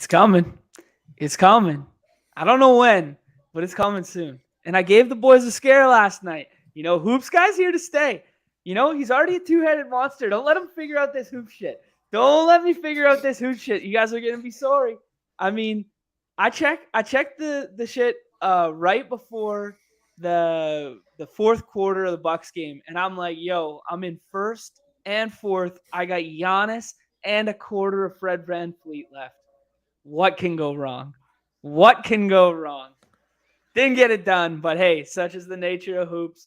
It's coming. It's coming. I don't know when, but it's coming soon. And I gave the boys a scare last night. Hoops guy's here to stay. He's already a two-headed monster. Don't let him figure out this hoop shit. Don't let me figure out this hoop shit. You guys are gonna be sorry. I mean, I checked the shit right before the fourth quarter of the Bucks game, and I'm like, yo, I'm in first and fourth. I got Giannis and a quarter of Fred VanVleet left. What can go wrong? What can go wrong? Didn't get it done, but hey, such is the nature of hoops.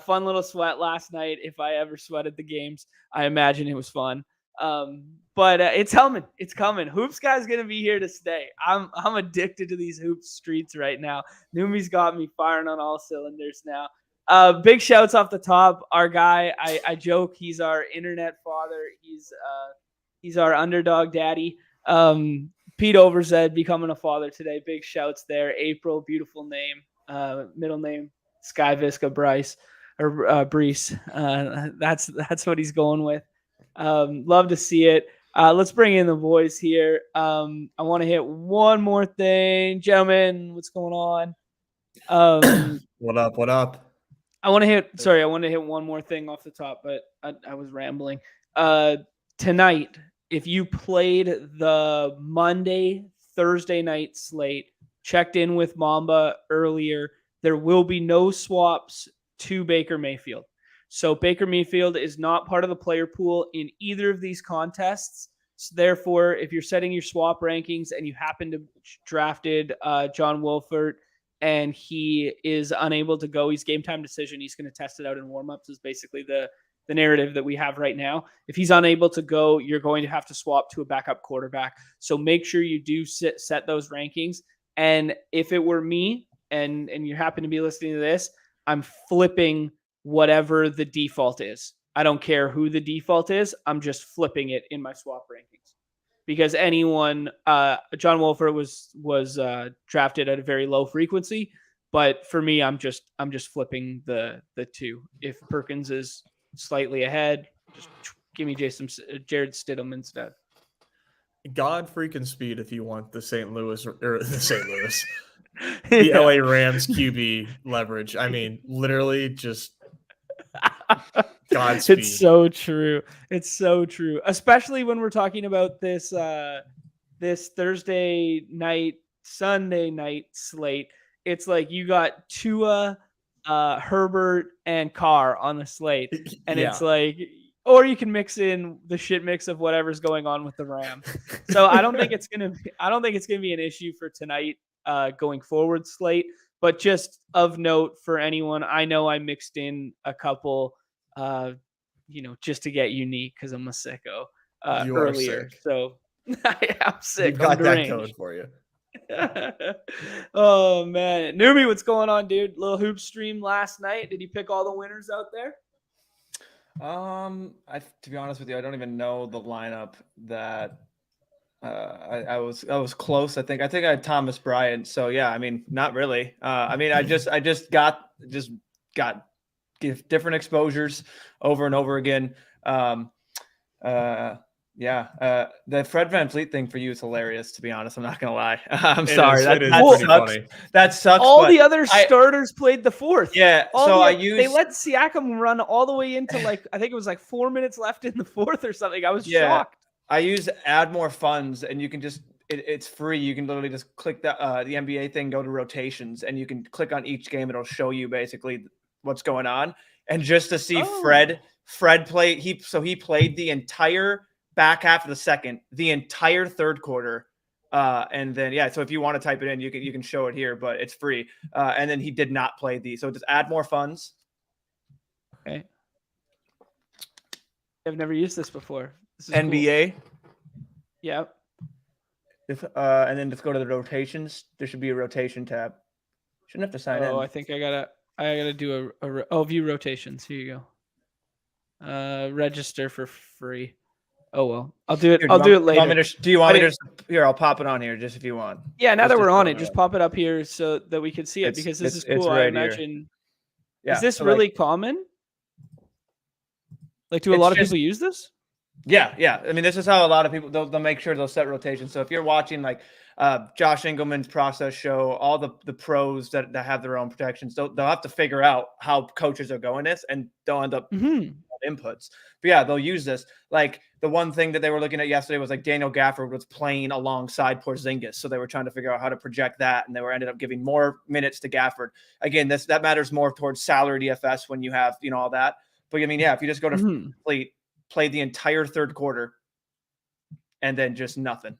Fun little sweat last night. If I ever sweated the games, I imagine it was fun. But it's coming. It's coming. Hoops guy's gonna be here to stay. I'm addicted to these hoops streets right now. Numi's got me firing on all cylinders now. Big shouts off the top. Our guy, I joke, he's our internet father. He's our underdog daddy. Pete Overzed becoming a father today. Big shouts there. April, beautiful name. Middle name Sky Visca Bryce or Brees. That's what he's going with. Love to see it. Let's bring in the boys here. I want to hit one more thing, gentlemen. What's going on? What up? I want to hit one more thing off the top, but I was rambling. Tonight, if you played the Monday, Thursday night slate, checked in with Mamba earlier, there will be no swaps to Baker Mayfield. So Baker Mayfield is not part of the player pool in either of these contests. So therefore, if you're setting your swap rankings and you happen to drafted John Wolford and he is unable to go, he's game time decision. He's going to test it out in warmups is basically the narrative that we have right now. If he's unable to go, you're going to have to swap to a backup quarterback. So make sure you do set those rankings. And if it were me and you happen to be listening to this, I'm flipping whatever the default is. I don't care who the default is. I'm just flipping it in my swap rankings because anyone, John Wolford was drafted at a very low frequency, but for me, I'm just flipping the two. If Perkins is slightly ahead, just give me Jared Stidham instead. God freaking speed if you want the the LA Rams QB leverage. I mean, literally just Godspeed. It's so true. It's so true. Especially when we're talking about this this Thursday night, Sunday night slate. It's like you got Tua, Herbert, and Carr on the slate. And It's like, or you can mix in the shit mix of whatever's going on with the Rams. So I don't think it's gonna be an issue for tonight going forward slate. But just of note for anyone, I know I mixed in a couple just to get unique because I'm a sicko earlier. Sick. So I am sick. You've got that code for you. Oh man, Numi, what's going on, dude? Little hoop stream last night. Did you pick all the winners out there? To be honest with you, I don't even know the lineup that I was close. I think I had Thomas Bryant. So yeah, I mean, not really. I just got different exposures over and over again. The Fred VanVleet thing for you is hilarious, to be honest. I'm not gonna lie. I'm sorry. That sucks. Funny. That sucks. All the other starters played the fourth. Yeah. They let Siakam run all the way into I think it was 4 minutes left in the fourth or something. I was shocked. I use add more funds, and you can just it's free. You can literally just click the NBA thing, go to rotations, and you can click on each game. It'll show you basically what's going on. And just to see Fred play, he played the entire back half of the second, the entire third quarter, and then so if you want to type it in, you can show it here, but it's free. And then he did not play these, so just add more funds. Okay, I've never used this before. This is NBA. Cool. Yep. And then just go to the rotations. There should be a rotation tab. Shouldn't have to sign in. Oh, I think I gotta do a view rotations. Here you go. Register for free. Oh well, I'll do it. I'll do it later. Do you want me to? Here, I'll pop it on here just if you want. Yeah, now that we're on it, just pop it up here so that we can see it because this is cool. Right, I imagine. Yeah, is this really common? Do a lot of people use this? Yeah. I mean, this is how a lot of people they'll make sure they'll set rotations. So if you're watching like Josh Engelman's process show, all the pros that have their own protections, they'll have to figure out how coaches are going this, and they'll end up inputs. But yeah, they'll use this. Like the one thing that they were looking at yesterday was like Daniel Gafford was playing alongside Porzingis, so they were trying to figure out how to project that, and they were ended up giving more minutes to Gafford. Again, that matters more towards salary DFS when you have all that. But I mean, yeah, if you just go to play the entire third quarter and then just nothing.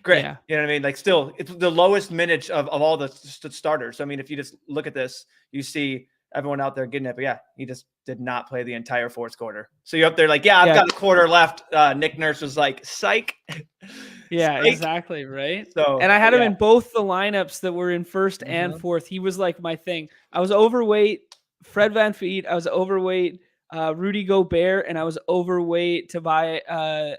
Great. Yeah. You know what I mean? Like still, it's the lowest minutes of all the starters. So, I mean, if you just look at this, you see everyone out there getting it. But yeah, he just did not play the entire fourth quarter. So you're up there like, I've got a quarter left. Nick Nurse was like, psych. Yeah, Psych. exactly. Right. So, and I had him in both the lineups that were in first and fourth. He was like my thing. I was overweight Fred VanVleet. I was overweight Rudy Gobert, and I was overweight to buy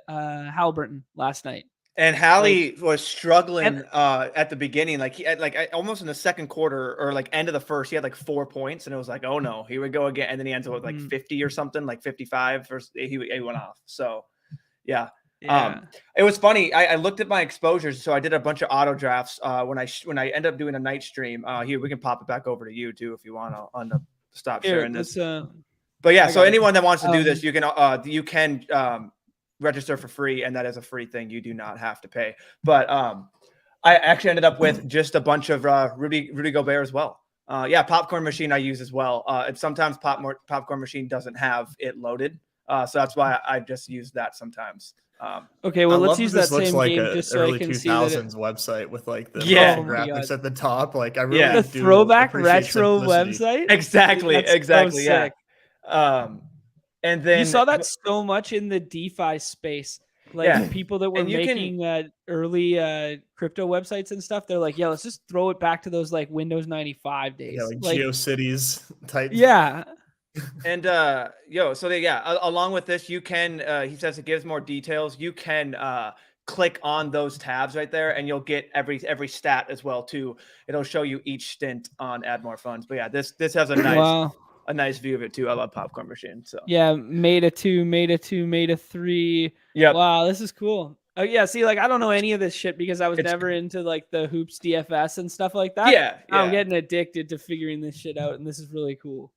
Halliburton last night. And Hallie was struggling at the beginning, like he had almost in the second quarter or like end of the first, he had like 4 points, and it was like, oh no, here we go again. And then he ends up with like 50 or something, like 55. He went off. So yeah. It was funny. I looked at my exposures, so I did a bunch of auto drafts when I ended up doing a night stream. Here we can pop it back over to you too if you want to stop sharing this. But yeah, so anyone that wants to do this, you can register for free, and that is a free thing. You do not have to pay. But I actually ended up with just a bunch of Rudy Gobert as well. Popcorn Machine I use as well. And sometimes Popcorn Machine doesn't have it loaded, so that's why I just use that sometimes. Okay, well, let's use that looks same like game a just so early I can see that 2000s website with like the graphics at the top. Like I really the do throwback appreciate retro simplicity. website. Exactly. So Yeah. And then you saw that so much in the DeFi space, like people that were making early crypto websites and stuff. They're like, let's just throw it back to those like Windows 95 days. Yeah, like GeoCities type. Yeah. And along with this, you can he says it gives more details. You can click on those tabs right there, and you'll get every stat as well too. It'll show you each stint on Add More Funds. But yeah, this has a nice view of it too. I love Popcorn Machine. So yeah, Meta 2, Meta 2, Meta 3. Yeah. Wow, this is cool. Oh yeah, see, like I don't know any of this shit because I was never into like the hoops DFS and stuff like that. Yeah. I'm getting addicted to figuring this shit out, and this is really cool.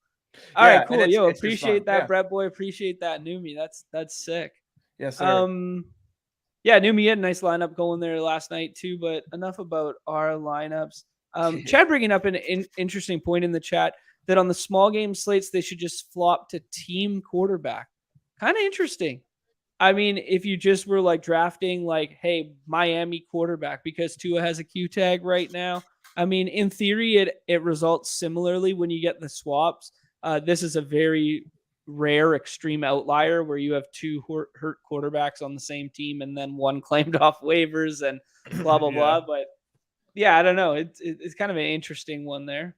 All right, cool. Yo, appreciate that, Brett boy. Appreciate that, Numi. That's sick. Yes, sir. Numi had a nice lineup going there last night too. But enough about our lineups. Chad bringing up an interesting point in the chat that on the small game slates they should just flop to team quarterback. Kind of interesting. I mean, if you just were like drafting like, hey, Miami quarterback because Tua has a Q tag right now. I mean, in theory, it results similarly when you get the swaps. This is a very rare extreme outlier where you have two hurt quarterbacks on the same team and then one claimed off waivers and blah, blah, blah. But yeah, I don't know. It's kind of an interesting one there.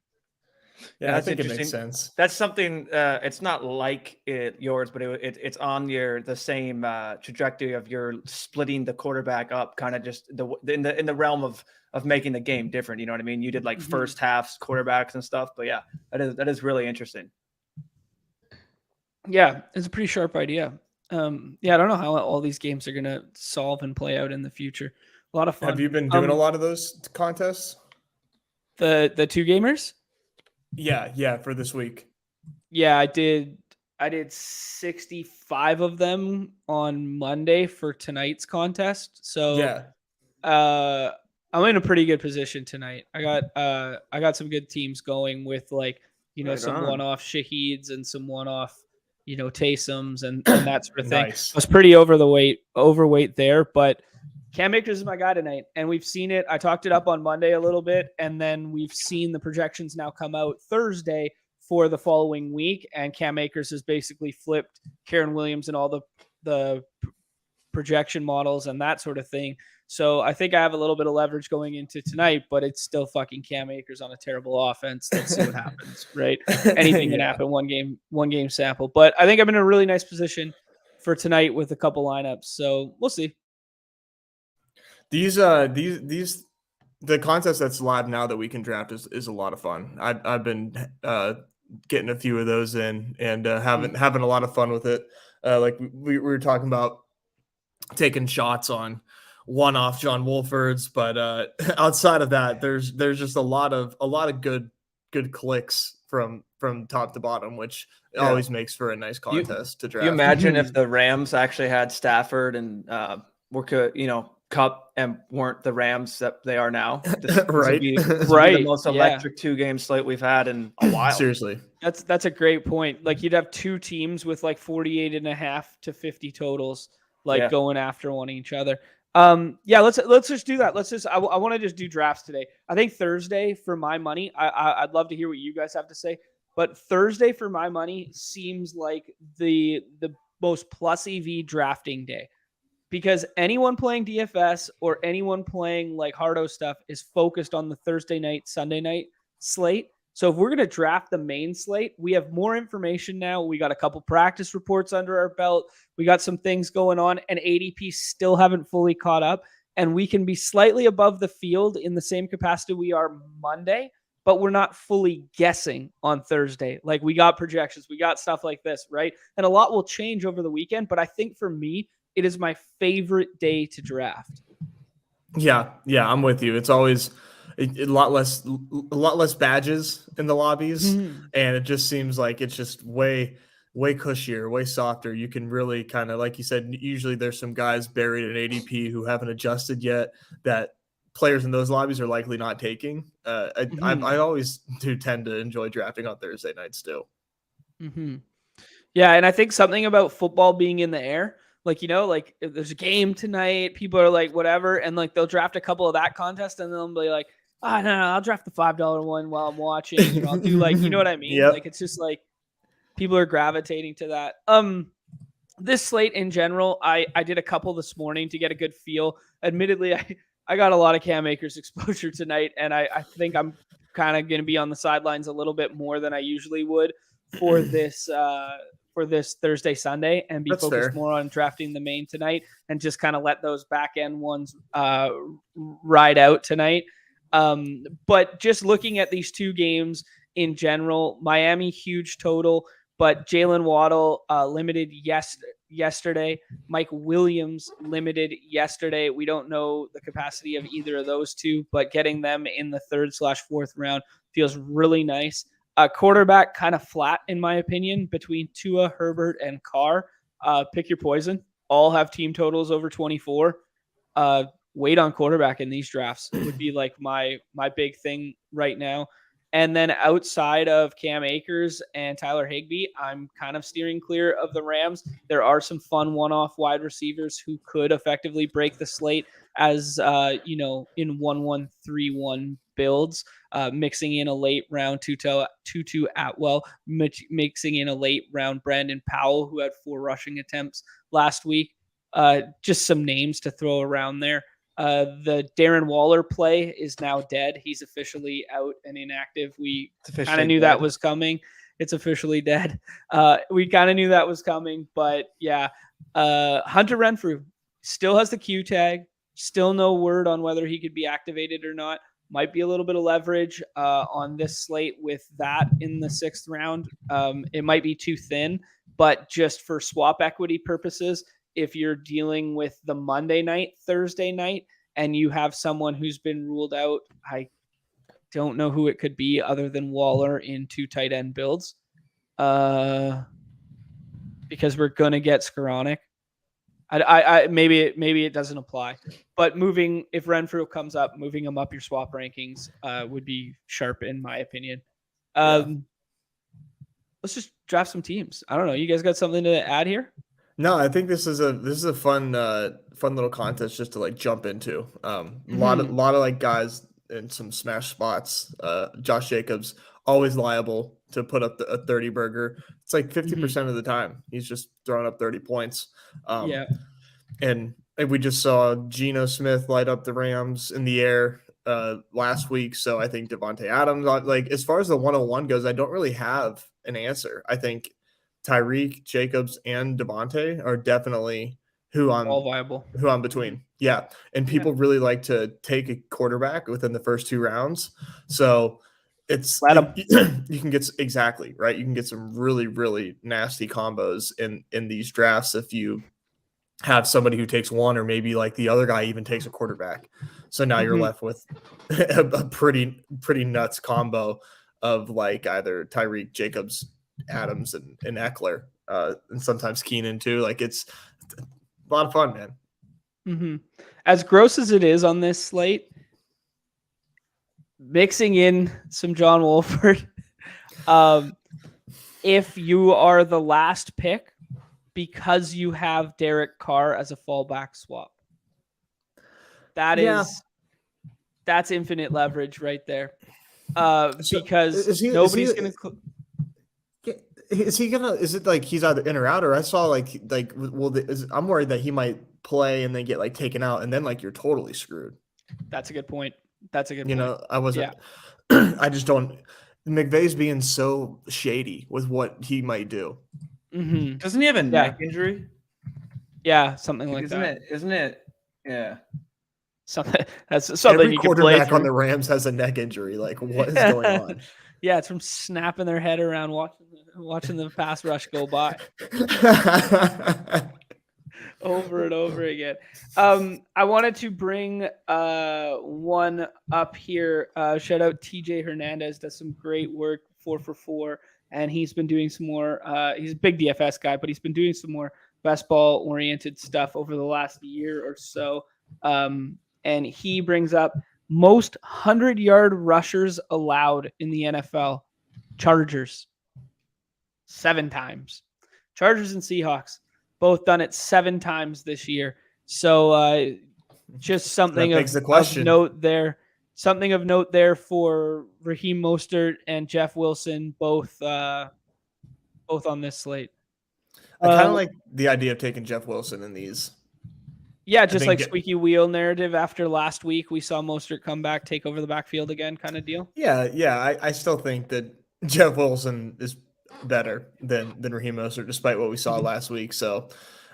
Yeah, I think it makes sense. That's something. It's not like yours, but it's on the same trajectory of your splitting the quarterback up, kind of just in the realm of making the game different. You know what I mean? You did like first halves quarterbacks and stuff, but yeah, that is really interesting. Yeah, it's a pretty sharp idea. I don't know how all these games are gonna solve and play out in the future. A lot of fun. Have you been doing a lot of those contests? The two gamers? Yeah, for this week. Yeah, I did 65 of them on Monday for tonight's contest. So I'm in a pretty good position tonight. I got some good teams going with like, some one-off Shaheeds and some one-off, Taysums and that sort of thing. Nice. I was pretty overweight there, but Cam Akers is my guy tonight, and we've seen it. I talked it up on Monday a little bit, and then we've seen the projections now come out Thursday for the following week, and Cam Akers has basically flipped Karen Williams and all the projection models and that sort of thing. So I think I have a little bit of leverage going into tonight, but it's still fucking Cam Akers on a terrible offense. Let's see what happens, right? Anything can happen, one game sample. But I think I'm in a really nice position for tonight with a couple lineups, so we'll see. The contest that's live now that we can draft is a lot of fun. I've been getting a few of those in and having a lot of fun with it. Like we were talking about taking shots on one-off John Wolfords, but outside of that, there's just a lot of good clicks from top to bottom, which always makes for a nice contest to draft. You imagine if the Rams actually had Stafford and Cup and weren't the Rams that they are now. This Right. would be the most electric 2-game slate we've had in a while. Seriously. That's a great point. Like you'd have two teams with like 48.5 to 50 totals, going after one each other. Let's just do that. I want to just do drafts today. I think Thursday for my money, I'd love to hear what you guys have to say, but Thursday for my money seems like the most plus EV drafting day, because anyone playing DFS or anyone playing like hardo stuff is focused on the Thursday night, Sunday night slate. So if we're going to draft the main slate, we have more information now. We got a couple practice reports under our belt. We got some things going on, and ADP still haven't fully caught up. And we can be slightly above the field in the same capacity we are Monday, but we're not fully guessing on Thursday. Like we got projections, we got stuff like this, right? And a lot will change over the weekend. But I think for me, it is my favorite day to draft. Yeah, I'm with you. It's always a lot less badges in the lobbies, and it just seems like it's just way cushier, way softer. You can really kind of, like you said, usually there's some guys buried in ADP who haven't adjusted yet that players in those lobbies are likely not taking. I always do tend to enjoy drafting on Thursday nights too. Yeah, and I think something about football being in the air, like, like if there's a game tonight, people are like, whatever. And like, they'll draft a couple of that contest and they'll be like, no, I'll draft the $5 one while I'm watching. Or I'll do like, you know what I mean? Yep. Like, it's just like people are gravitating to that. This slate in general, I did a couple this morning to get a good feel. Admittedly, I got a lot of Cam Akers exposure tonight. And I think I'm kind of going to be on the sidelines a little bit more than I usually would for this, Thursday, Sunday, and be focused more on drafting the main tonight and just kind of let those back end ones ride out tonight. But just looking at these two games in general, Miami, huge total, but Jalen Waddle limited yesterday. Mike Williams limited yesterday. We don't know the capacity of either of those two, but getting them in the 3rd/4th round feels really nice. Quarterback kind of flat, in my opinion, between Tua, Herbert, and Carr. Pick your poison. All have team totals over 24. Wait on quarterback in these drafts would be like my big thing right now. And then outside of Cam Akers and Tyler Higbee, I'm kind of steering clear of the Rams. There are some fun one-off wide receivers who could effectively break the slate as, in 1-1-3-1 builds, mixing in a late round Tutu Atwell, mixing in a late round Brandon Powell, who had 4 rushing attempts last week. Just some names to throw around there. The Darren Waller play is now dead. He's officially out and inactive. We kind of knew that was coming. It's officially dead. We kind of knew that was coming, but yeah. Hunter Renfrew still has the Q tag. Still no word on whether he could be activated or not. Might be a little bit of leverage on this slate with that in the 6th round. It might be too thin, but just for swap equity purposes, if you're dealing with the Monday night, Thursday night, and you have someone who's been ruled out, I don't know who it could be other than Waller in 2 tight end builds, because we're going to get Skoranek. I maybe it doesn't apply, but if Renfrew comes up, moving him up your swap rankings would be sharp in my opinion. Let's just draft some teams. I don't know. You guys got something to add here? No, I think this is a fun little contest just to like jump into. A lot of like guys in some smash spots. Josh Jacobs always liable to put up a 30 burger. It's like 50% of the time he's just throwing up 30 points. And we just saw Geno Smith light up the Rams in the air last week. So I think Devontae Adams, like as far as the 101 goes, I don't really have an answer. I think Tyreek, Jacobs, and Devontae are definitely who I'm between. Yeah. And people really like to take a quarterback within the first 2 rounds. So it's Let 'em. you can get exactly right. You can get some really, really nasty combos in these drafts if you have somebody who takes one, or maybe like the other guy even takes a quarterback. So now you're left with a pretty nuts combo of like either Tyreek, Jacobs, Adams, and Eckler, and sometimes Keenan too. Like it's a lot of fun, man. Mm-hmm. As gross as it is on this slate, mixing in some John Wolford, if you are the last pick because you have Derek Carr as a fallback swap, that's infinite leverage right there. Because nobody's going to. Is he gonna? Is it like he's either in or out? Or I saw like I'm worried that he might play and then get like taken out, and then like you're totally screwed. That's a good point. That's a good point. You know, I wasn't. Yeah. I just don't. McVay's being so shady with what he might do. Mm-hmm. Doesn't he have a neck injury? Yeah, something like that. Isn't it? Yeah. Something Every you quarterback can play on the Rams has a neck injury. Like, what is going on? Yeah, it's from snapping their head around watching the pass rush go by over and over again. I wanted to bring one up here. Shout out TJ Hernandez, does some great work 4 for 4, and he's been doing some more. He's a big DFS guy, but he's been doing some more best ball oriented stuff over the last year or so. And he brings up most 100-yard rushers allowed in the NFL. Chargers, 7 times. Chargers and Seahawks, both done it 7 times this year. So just something of note there. Something of note there for Raheem Mostert and Jeff Wilson, both on this slate. I kind of like the idea of taking Jeff Wilson in these. Yeah, just like squeaky wheel narrative after last week. We saw Mostert come back, take over the backfield again kind of deal. Yeah. I still think that Jeff Wilson is better than Raheem Mostert, despite what we saw last week. So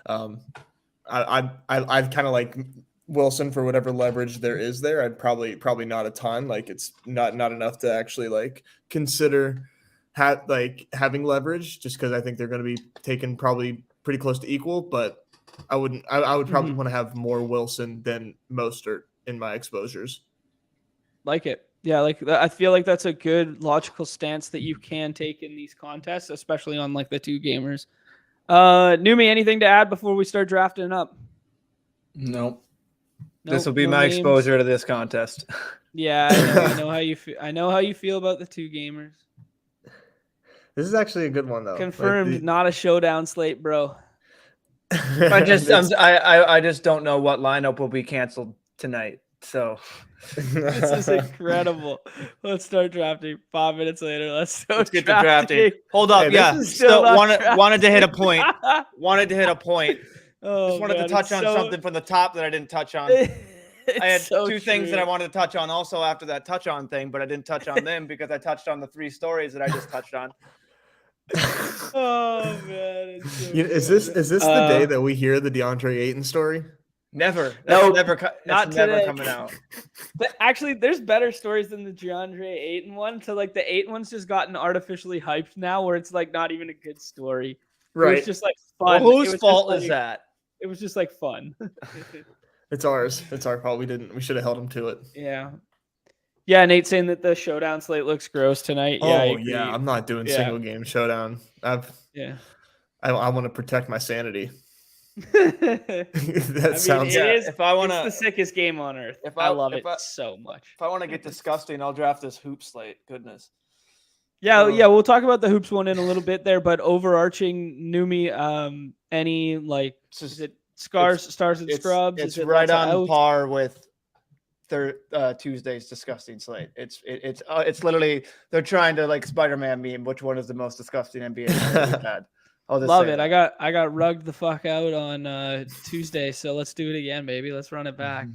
I kind of like Wilson for whatever leverage there is there. I'd probably not a ton. Like it's not enough to actually like consider having leverage, just because I think they're going to be taken probably pretty close to equal, but I would probably want to have more Wilson than Mostert in my exposures. Like it. Yeah, like I feel like that's a good logical stance that you can take in these contests, especially on like the 2 gamers. Numi, anything to add before we start drafting up? Nope. This will be my exposure to this contest. Yeah, I know how you feel. I know how you feel about the 2 gamers. This is actually a good one though. Confirmed, not a showdown slate, bro. I just don't know what lineup will be canceled tonight. So this is incredible. Let's start drafting. 5 minutes later, let's get to drafting. Hold up, Still wanted to hit a point. Oh, just wanted to touch on something from the top that I didn't touch on. I had 2 things that I wanted to touch on also after that touch on thing, but I didn't touch on them because I touched on the 3 stories that I just touched on. Oh man, is this the day that we hear the DeAndre Ayton story? Never. No, never coming out. But actually, there's better stories than the DeAndre Ayton one. So like the Ayton one's just gotten artificially hyped now, where it's like not even a good story. Right. It's just like fun. Well, whose fault is that? It was just like fun. It's ours. It's our fault. We should have held him to it. Yeah. Yeah, Nate saying that the showdown slate looks gross tonight. Yeah, I'm not doing single game showdown. I want to protect my sanity. Sounds. It's the sickest game on earth. I love it so much. If I want to get disgusting, I'll draft this hoop slate. Goodness. Yeah, we'll talk about the hoops one in a little bit there, but overarching Numi, any like is it stars and scrubs? It's right on par with Tuesday's disgusting slate. It's literally they're trying to like Spider-Man meme. Which one is the most disgusting NBA we've had? Love it. I got rugged the fuck out on Tuesday, so let's do it again, baby. Let's run it back.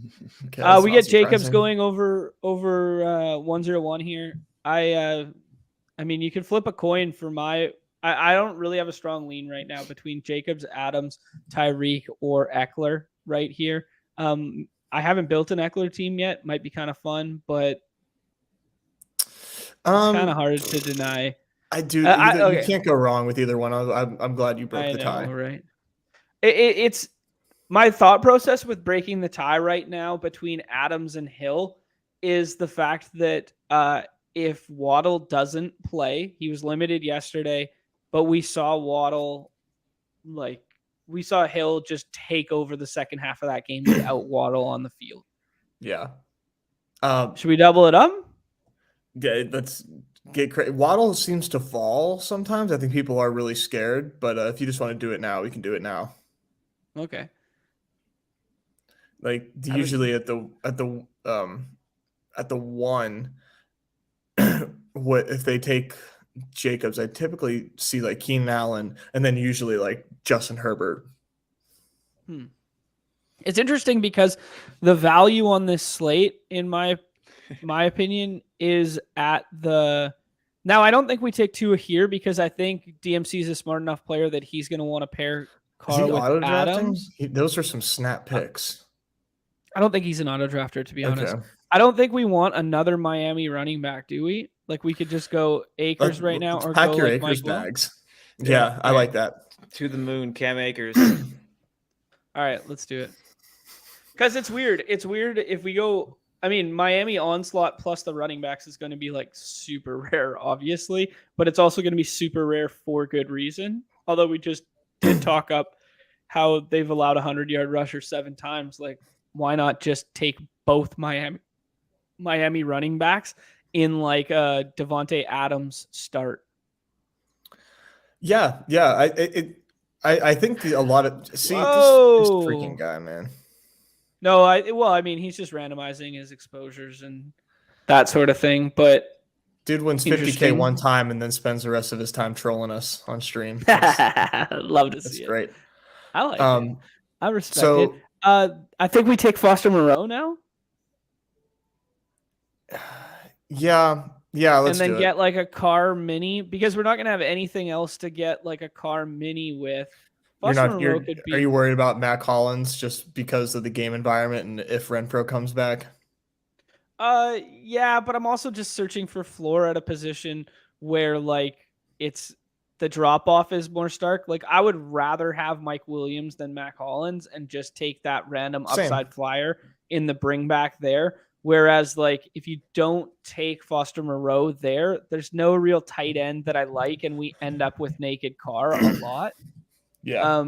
Okay, we get Jacobs going over 101 here. I mean, you can flip a coin for I don't really have a strong lean right now between Jacobs, Adams, Tyreek, or Eckler right here. I haven't built an Eckler team yet. Might be kind of fun, but kind of hard to deny. I do. Okay. You can't go wrong with either one. I'm glad you broke the tie. Right? It's my thought process with breaking the tie right now between Adams and Hill is the fact that if Waddle doesn't play, he was limited yesterday, but we saw Waddle, we saw Hill just take over the second half of that game without Waddle on the field. Yeah. Should we double it up? Yeah, let's get crazy. Waddle seems to fall sometimes. I think people are really scared, but if you just want to do it now, we can do it now. Okay. Like usually at the one, what if they take Jacobs? I typically see like Keenan Allen and then usually like Justin Herbert. It's interesting because the value on this slate, in my opinion, is at the. Now, I don't think we take Tua here because I think DMC is a smart enough player that he's going to want to pair Carr with Adams. Those are some snap picks. I don't think he's an auto drafter, to be honest. Okay. I don't think we want another Miami running back, do we? Like we could just go Akers right now, or pack go your like Akers Mike bags. Yeah, I like that. To the moon, Cam Akers. All right, let's do it. Because it's weird. It's weird if we go. I mean, Miami onslaught plus the running backs is going to be like super rare, obviously, but it's also going to be super rare for good reason. Although we just did talk up how they've allowed a 100-yard rusher 7 times. Like, why not just take both Miami running backs in like a Devontae Adams start? Yeah. I think a lot of this freaking guy, man. No, I mean, he's just randomizing his exposures and that sort of thing. But dude wins $50K one time and then spends the rest of his time trolling us on stream. Love to see it. That's great. I like it. I respect it. I think we take Foster Moreau now. Yeah, let's and then get like a Carr mini because we're not gonna have anything else to get like a Carr mini with. Are you worried about Matt Collins just because of the game environment and if Renfro comes back? Yeah, but I'm also just searching for floor at a position where like it's the drop off is more stark. Like I would rather have Mike Williams than Matt Collins and just take that random upside flyer in the bring back there. Whereas like if you don't take Foster Moreau there's no real tight end that I like, and we end up with naked Carr a lot. Yeah.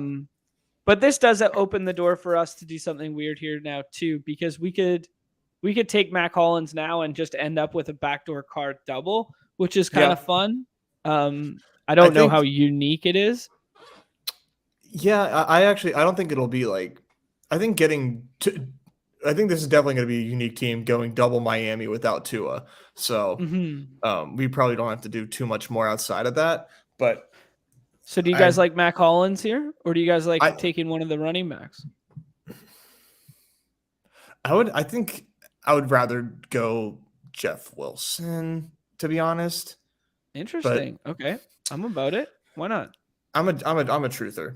But this does open the door for us to do something weird here now too, because we could take Matt Collins now and just end up with a backdoor Carr double, which is kind of fun. I don't know how unique it is. Yeah, I don't think it'll be like. I think this is definitely going to be a unique team going double Miami without Tua. So we probably don't have to do too much more outside of that. But so do you guys like Matt Collins here, or do you guys like taking one of the running backs? I think I would rather go Jeff Wilson, to be honest. Interesting. Okay, I'm about it. Why not? I'm a truther.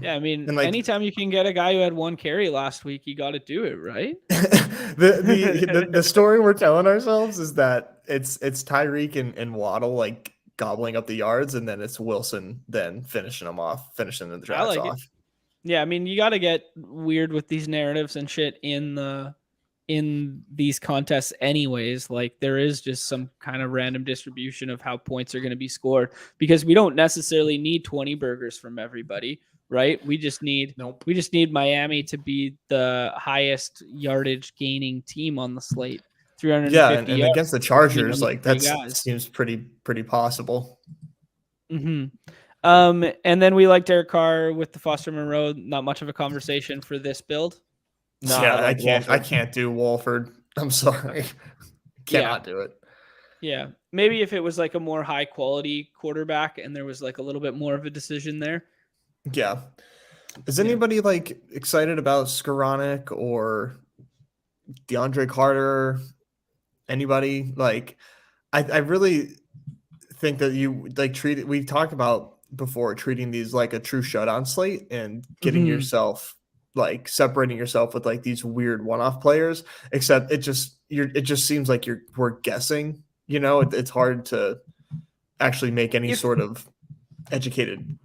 Yeah, I mean, anytime you can get a guy who had 1 carry last week, you got to do it, right? the story we're telling ourselves is that it's Tyreek and Waddle like gobbling up the yards, and then it's Wilson then finishing the drives off. Yeah, I mean, you got to get weird with these narratives and shit in these contests anyways. Like there is just some kind of random distribution of how points are going to be scored because we don't necessarily need 20 burgers from everybody, right? We just need Miami to be the highest yardage gaining team on the slate. 350 and yards, against the Chargers, like that seems pretty possible. And then we like Derek Carr with the Foster Moreau. Not much of a conversation for this build. No, yeah, I can't do Wolford. I'm sorry. Cannot do it. Yeah. Maybe if it was like a more high quality quarterback and there was like a little bit more of a decision there. Yeah. Is anybody like excited about Skoranek or DeAndre Carter? Anybody? Like I really think that you like we've talked about before treating these like a true shutdown slate and getting yourself like separating yourself with like these weird one-off players, except it just seems like we're guessing You know, it's hard to actually make any sort of educated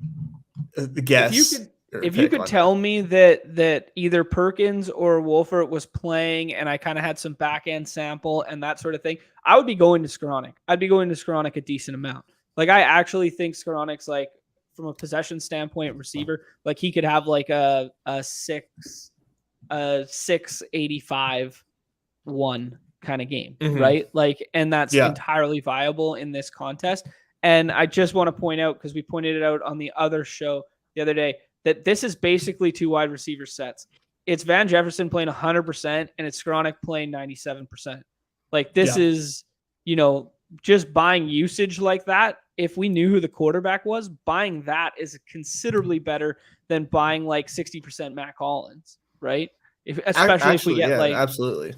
guess. If you could tell me that either Perkins or Wolfert was playing and I kind of had some back end sample and that sort of thing, I would be going to Skoranek. I'd be going to Skoranek a decent amount. Like, I actually think Skoranek's, like, from a possession standpoint, receiver, like, he could have like a 685 1 kind of game, right? Like, and that's entirely viable in this contest. And I just want to point out, because we pointed it out on the other show the other day, that this is basically 2 wide receiver sets. It's Van Jefferson playing 100% and it's Skoranek playing 97%. Like, this is, you know, just buying usage like that. If we knew who the quarterback was, buying that is considerably better than buying like 60% Mac Hollins, right? Especially if we get absolutely.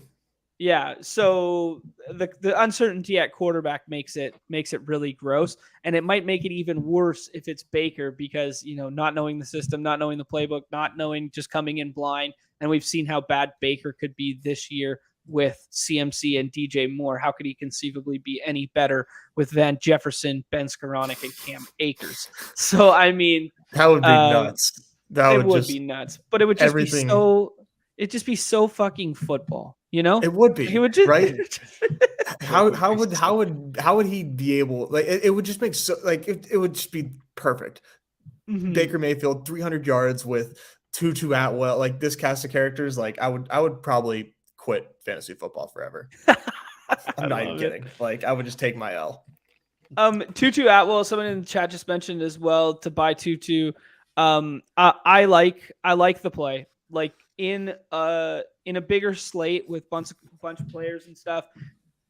Yeah, so the uncertainty at quarterback makes it really gross, and it might make it even worse if it's Baker, because, you know, not knowing the system, not knowing the playbook, not knowing, just coming in blind, and we've seen how bad Baker could be this year with CMC and DJ Moore. How could he conceivably be any better with Van Jefferson, Ben Skoranek, and Cam Akers? So, I mean, that would be nuts. That would be nuts, but it would just be so. It'd just be so fucking football, you know? It would be. He would just, right? how would he be able, like, it would just make it would just be perfect. Baker Mayfield 300 yards with Tutu Atwell, like, this cast of characters. Like, I would probably quit fantasy football forever. I'm not even kidding. Like, I would just take my L. Tutu Atwell, someone in the chat just mentioned as well to buy Tutu. I like the play. Like, in a bigger slate with bunch of players and stuff,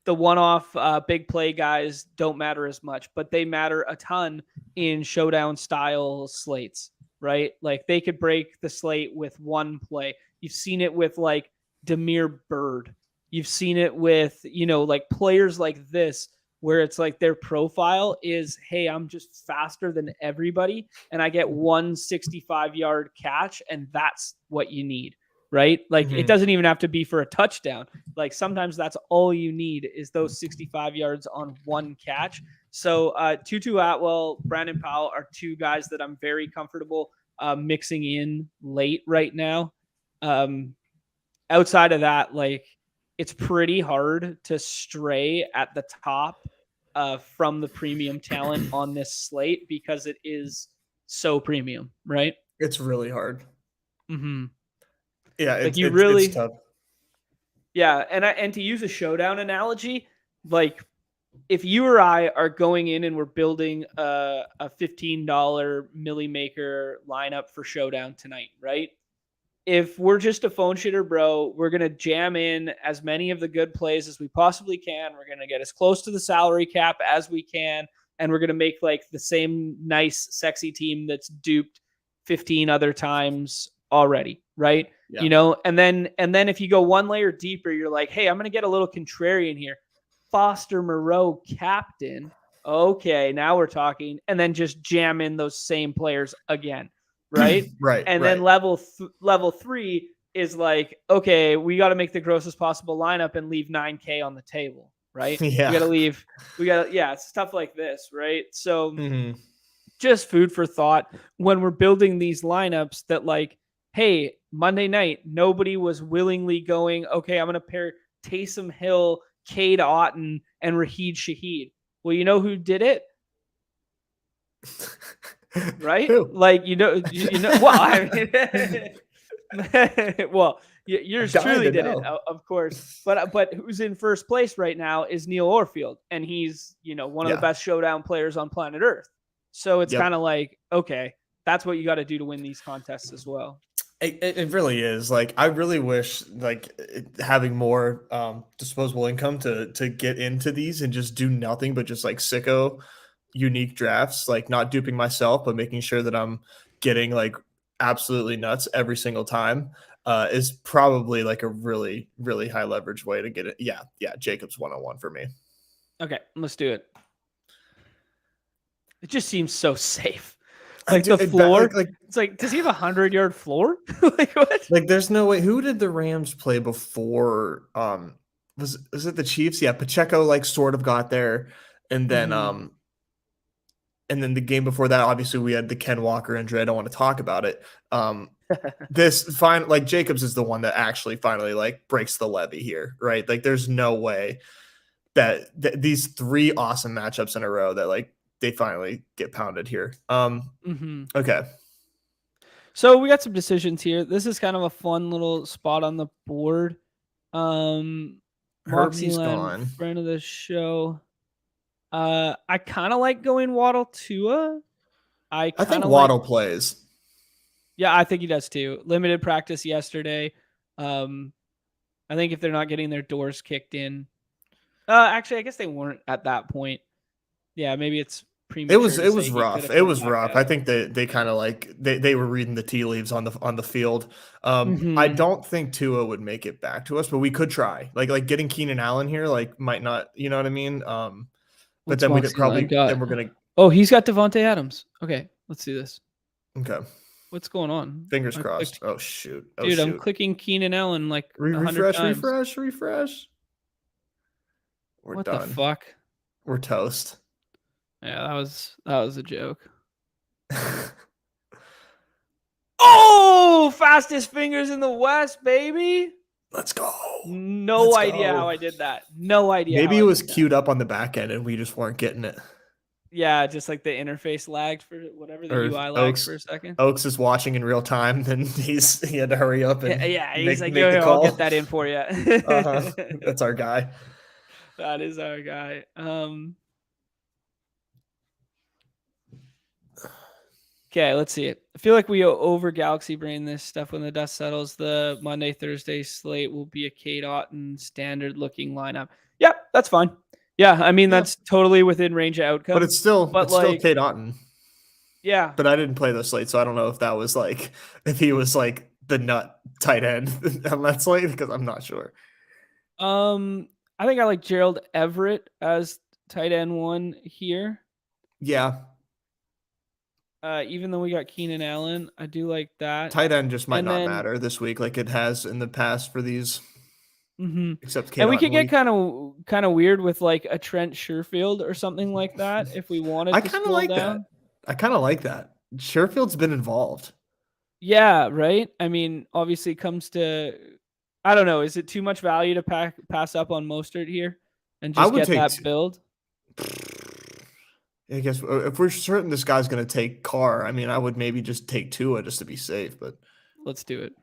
the one-off big play guys don't matter as much, but they matter a ton in showdown style slates, right? Like, they could break the slate with one play. You've seen it with, like, Damiere Byrd. You've seen it with, you know, like, players like this, where it's like their profile is, hey, I'm just faster than everybody, and I get 165-yard catch, and that's what you need, right? Like, it doesn't even have to be for a touchdown. Like, sometimes that's all you need is those 65 yards on one catch. So Tutu Atwell, Brandon Powell are 2 guys that I'm very comfortable mixing in late right now. Outside of that, like, it's pretty hard to stray at the top from the premium talent on this slate, because it is so premium, right? It's really hard. Yeah, like, it's tough. Yeah, and to use a showdown analogy, like, if you or I are going in and we're building a $15 Millie Maker lineup for showdown tonight, right? If we're just a phone shitter, bro, we're going to jam in as many of the good plays as we possibly can. We're going to get as close to the salary cap as we can. And we're going to make, like, the same nice, sexy team that's duped 15 other times already, right? Yeah. You know, and then if you go one layer deeper, you're like, hey, I'm going to get a little contrarian here. Foster Moreau captain. Okay, now we're talking. And then just jam in those same players again. Right. Right. And then level 3 is like, okay, we got to make the grossest possible lineup and leave 9K on the table. Right. Yeah. It's stuff like this. Right. So just food for thought when we're building these lineups, that, like, hey, Monday night, nobody was willingly going, okay, I'm going to pair Taysom Hill, Cade Otton, and Raheed Shaheed. Well, you know who did it? Right? Who? Like, you know, well, I mean, well, yours truly did it, of course. But who's in first place right now is Neil Orfield, and he's, you know, one of the best showdown players on planet Earth. So it's kind of like, okay, that's what you got to do to win these contests as well. It really is. Like, I really wish, like, having more disposable income to get into these and just do nothing but just, like, sicko unique drafts, like, not duping myself, but making sure that I'm getting, like, absolutely nuts every single time is probably, like, a really, really high leverage way to get it. Yeah. Jacobs 101 for me. Okay, let's do it. It just seems so safe. Like, the floor, it's like, does he have 100-yard floor? Like, what? Like, there's no way. Who did the Rams play before was it the Chiefs? Yeah, Pacheco like sort of got there, and then Mhm. and then the game before that, obviously we had the Ken Walker injury. I don't want to talk about it. This fine like Jacobs is the one that actually finally like breaks the levee here, right? Like there's no way that these three awesome matchups in a row that like they finally get pounded here. Mhm. Okay. So we got some decisions here. This is kind of a fun little spot on the board. Herbie's Moxieland, gone. friend of the show. I kind of like going Waddle Tua. I I kind think of like, Waddle plays. yeah, I think he does too. Limited practice yesterday. Um, I think if they're not getting their doors kicked in, actually, I guess they weren't at that point. Yeah, maybe it's premature to It say was he could rough. have It come was back rough. I out. think they kind of like they were reading the tea leaves on the field. I Mm-hmm. don't think Tua would make it back to us, but we could try. Like getting Keenan Allen here, like might not, you know what I mean? But What's then we'd Moxieland probably got? then we're gonna Oh, he's got Devontae Adams. Okay, let's see this. okay. What's going on? Fingers I crossed. clicked, Oh shoot. Oh dude. I'm shoot. clicking Keenan Allen like 100 Refresh, times. refresh, refresh. We're What the done. fuck? We're toast. Yeah, that was a joke. Oh, fastest fingers in the West, baby. Let's go. No Let's idea how go. I did that. No idea how Maybe it I was did that. queued up on the back end and we just weren't getting it. Yeah, just like the interface lagged for whatever, the Or UI lagged for a second. Oaks is watching in real time, then he had to hurry up and Yeah, he's like, make yo, the I'll call. get that in for you. Uh-huh. That's our guy. That is our guy. Okay, let's see it. I feel like we over Galaxy Brain this stuff when the dust settles. The Monday, Thursday slate will be a Kate Otten standard looking lineup. Yep, that's fine. Yeah, I mean, Yeah. that's totally within range of outcome. But it's still like, Kate Otten. Yeah. But I didn't play the slate, so I don't know if that was like if he was like the nut tight end on that slate because I'm not sure. I think I like Gerald Everett as tight end one here. Yeah. Even though we got Keenan Allen, I do like that. Tight end just might And not then- matter this week like it has in the past for these. Except Kate And we Otten could get week. kind of weird with like a Trent Sherfield or something like that if we wanted I to kind of scroll like down. that. I kind of like that. Sherfield's been involved. Yeah, right. I mean, obviously, it comes to, I don't know. Is it too much value to pass up on Mostert here and I just would get take that build? I guess if we're certain this guy's going to take Carr, I mean, I would maybe just take Tua just to be safe. But Let's do it.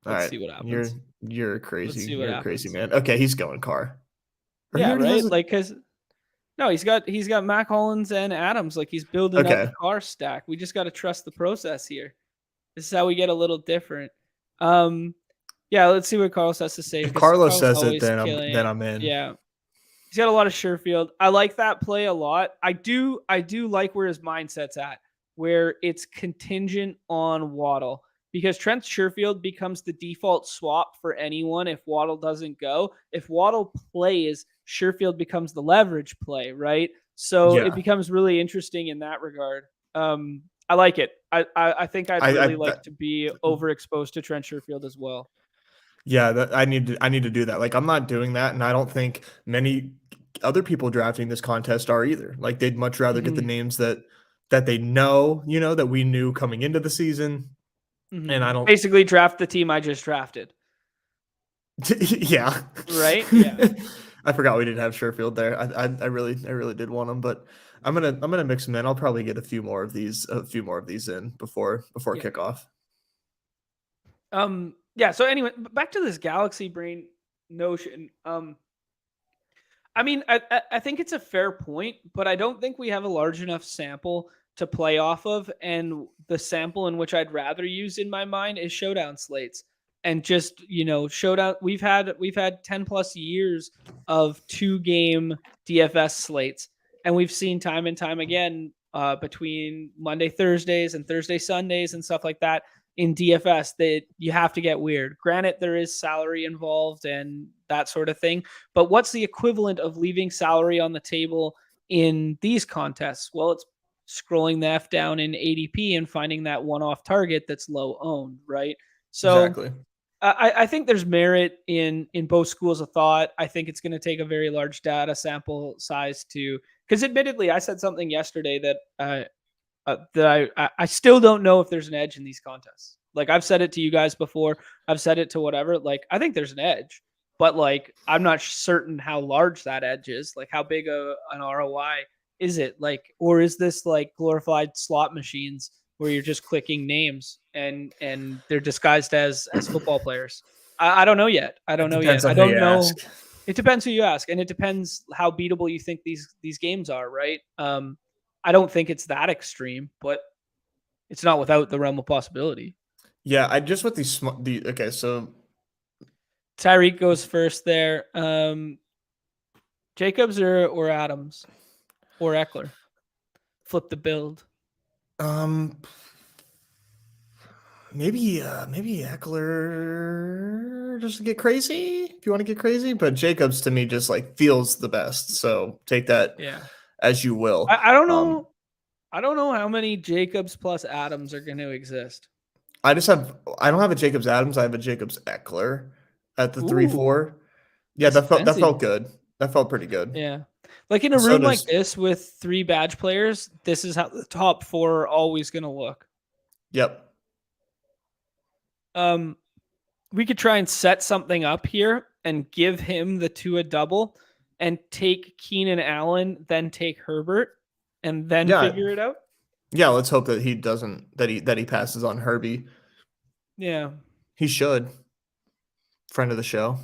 all Let's right, see what happens. you're crazy. see what You're a crazy happens. man. Okay, he's going Carr. Or he Yeah, already right. has a- Like, cause no, he's got Mac Hollins and Adams. Like, he's building up Okay. the car stack. We just got to trust the process here. This is how we get a little different. Yeah, let's see what Carlos has to say. If 'cause Carlos Carlos says it, always killing it. I'm in. Yeah, he's got a lot of Sherfield. I like that play a lot. I do like where his mindset's at, where it's contingent on Waddle, because Trent Sherfield becomes the default swap for anyone if Waddle doesn't go. If Waddle plays, Sherfield becomes the leverage play, right? So Yeah. it becomes really interesting in that regard. I like it. I think I'd really like to be overexposed to Trent Sherfield as well. Yeah, I need to do that. Like I'm not doing that, and I don't think many other people drafting this contest are either. Like they'd much rather get the names that they know, that we knew coming into the season. And I don't basically draft the team I just drafted. Yeah. Right? Yeah. I forgot we didn't have Sherfield there. I really did want him, but I'm gonna mix them in. I'll probably get a few more of these in before kickoff. Yeah. So anyway, back to this Galaxy Brain notion. I mean, I think it's a fair point, but I don't think we have a large enough sample to play off of. And the sample in which I'd rather use in my mind is showdown slates. And just, showdown. We've had 10 plus years of 2-game DFS slates. And we've seen time and time again between Monday, Thursdays and Thursday, Sundays and stuff like that in DFS that you have to get weird. Granted, there is salary involved and that sort of thing. But what's the equivalent of leaving salary on the table in these contests? Well, it's scrolling the F down in ADP and finding that one-off target that's low owned, right? So exactly. I think there's merit in both schools of thought. I think it's going to take a very large data sample size to, because admittedly, I said something yesterday that I still don't know if there's an edge in these contests. Like I've said it to you guys before, I've said it to whatever. Like I think there's an edge, but like I'm not certain how large that edge is. Like how big an ROI is it? Like, or is this like glorified slot machines where you're just clicking names and they're disguised as football players? I don't know yet. I don't know yet. I don't know. It depends who you ask, and it depends how beatable you think these games are, right? I don't think it's that extreme, but it's not without the realm of possibility. Yeah, I just with okay, so Tyreek goes first there. Jacobs or Adams or Eckler? Flip the build. Maybe Eckler just to get crazy if you want to get crazy, but Jacobs to me just like feels the best. So take that as you will. I don't know. I don't know how many Jacobs plus Adams are going to exist. I don't have a Jacobs Adams. I have a Jacobs Eckler at the 3-4. Yeah, that felt good. That felt pretty good. Yeah. Like in a room like this with 3 badge players, this is how the top 4 are always going to look. Yep. We could try and set something up here and give him the Tua double and take Keenan Allen, then take Herbert and then figure it out. Yeah, let's hope that he doesn't that he passes on Herbie. Yeah. He should. Friend of the show.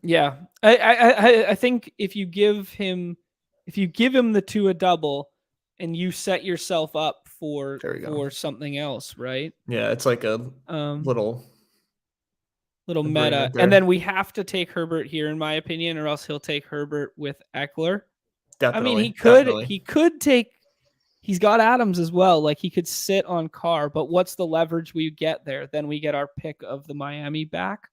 Yeah. I think if you give him the Tua double and you set yourself up for something else, right? Yeah, it's like a little meta. And then we have to take Herbert here, in my opinion, or else he'll take Herbert with Eckler. Definitely. I mean, he could take. He's got Adams as well. Like he could sit on Carr, but what's the leverage we get there? Then we get our pick of the Miami back.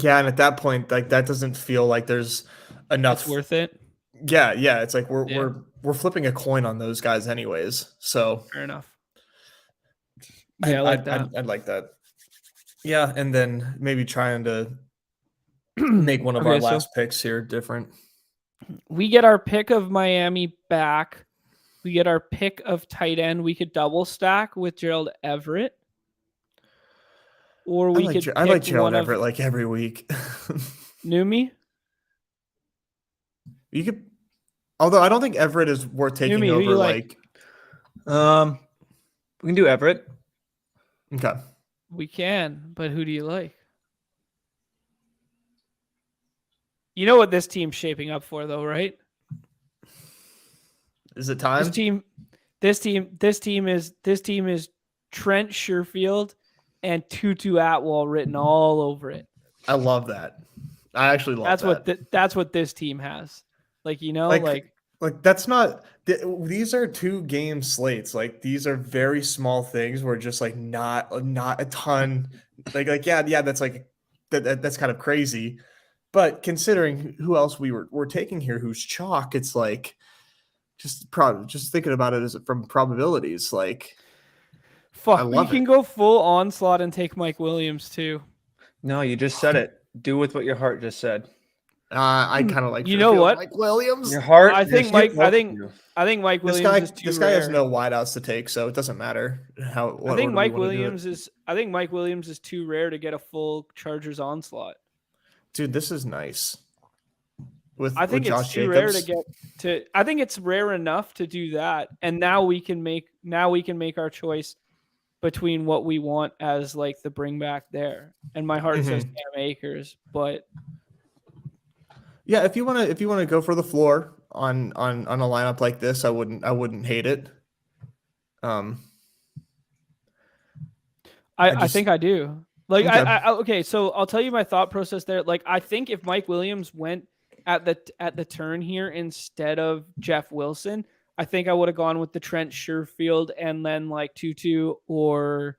Yeah, and at that point, like that doesn't feel like there's enough. It's worth it. Yeah. It's like we're flipping a coin on those guys anyways. So fair enough. Yeah, I like that. I'd like that. Yeah, and then maybe trying to make one of our last picks here different. We get our pick of Miami back. We get our pick of tight end. We could double stack with Gerald Everett. Or we could I like Gerald Everett like every week. Numi? You could, although I don't think Everett is worth taking Numi, over. We can do Everett. Okay. We can, but who do you like? You know what this team's shaping up for, though, right? Is it time? This team is Trent Sherfield and Tutu Atwell written all over it. I love that. I actually love that. That's what this team has. Like, you know, like that's not. These are 2 game slates. Like these are very small things. Where just like not a ton. Like yeah. That's like that's kind of crazy. But considering who else we're taking here, who's chalk, it's like just thinking about it as from probabilities. Like, fuck, we can go full onslaught and take Mike Williams too. No, you just said it. Do with what your heart just said. I kind of like. You know what, Mike Williams. Your heart. I think Mike Williams is too this guy rare. has no wideouts to take, so it doesn't matter how. I think Mike Williams is too rare to get a full Chargers onslaught. Dude, this is nice. I think it's too rare to get to. I think it's rare enough to do that, and now we can make our choice between what we want as like the bring back there. And my heart says Cam Akers, but yeah, if you want to go for the floor on a lineup like this, I wouldn't hate it. I think I do. Like okay, so I'll tell you my thought process there. Like I think if Mike Williams went at the turn here instead of Jeff Wilson, I think I would have gone with the Trent Sherfield and then like Tutu or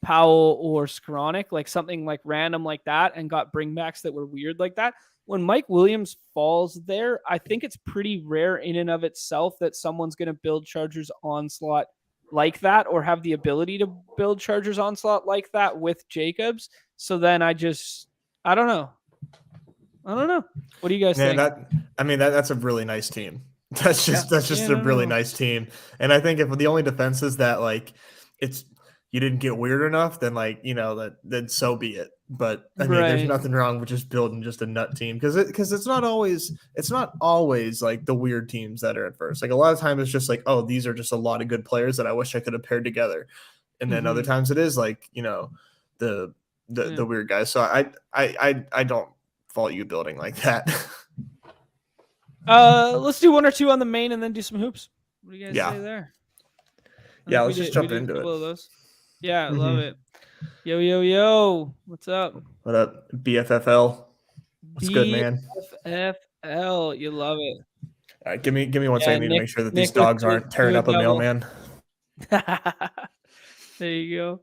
Powell or Skoranek, like something like random like that, and got bringbacks that were weird like that. When Mike Williams falls there, I think it's pretty rare in and of itself that someone's going to build Chargers onslaught like that or have the ability to build Chargers Onslaught like that with Jacobs. So then I don't know. What do you guys think? That's a really nice team. That's just a really nice team. And I think if the only defense is that like you didn't get weird enough, then like, then so be it. But I mean, there's nothing wrong with just building just a nut team because it's not always like the weird teams that are at first. Like a lot of times it's just like, oh, these are just a lot of good players that I wish I could have paired together. And then other times it is like, the weird guys. So I don't fault you building like that. Let's do one or two on the main and then do some hoops. What do you guys say there? Yeah, let's just jump into it. Those. Yeah, I love it. Yo, what's up? What up, BFFL? What's good, man? BFFL, you love it. All right, give me 1 second. I need to make sure that these dogs aren't tearing up a mailman. There you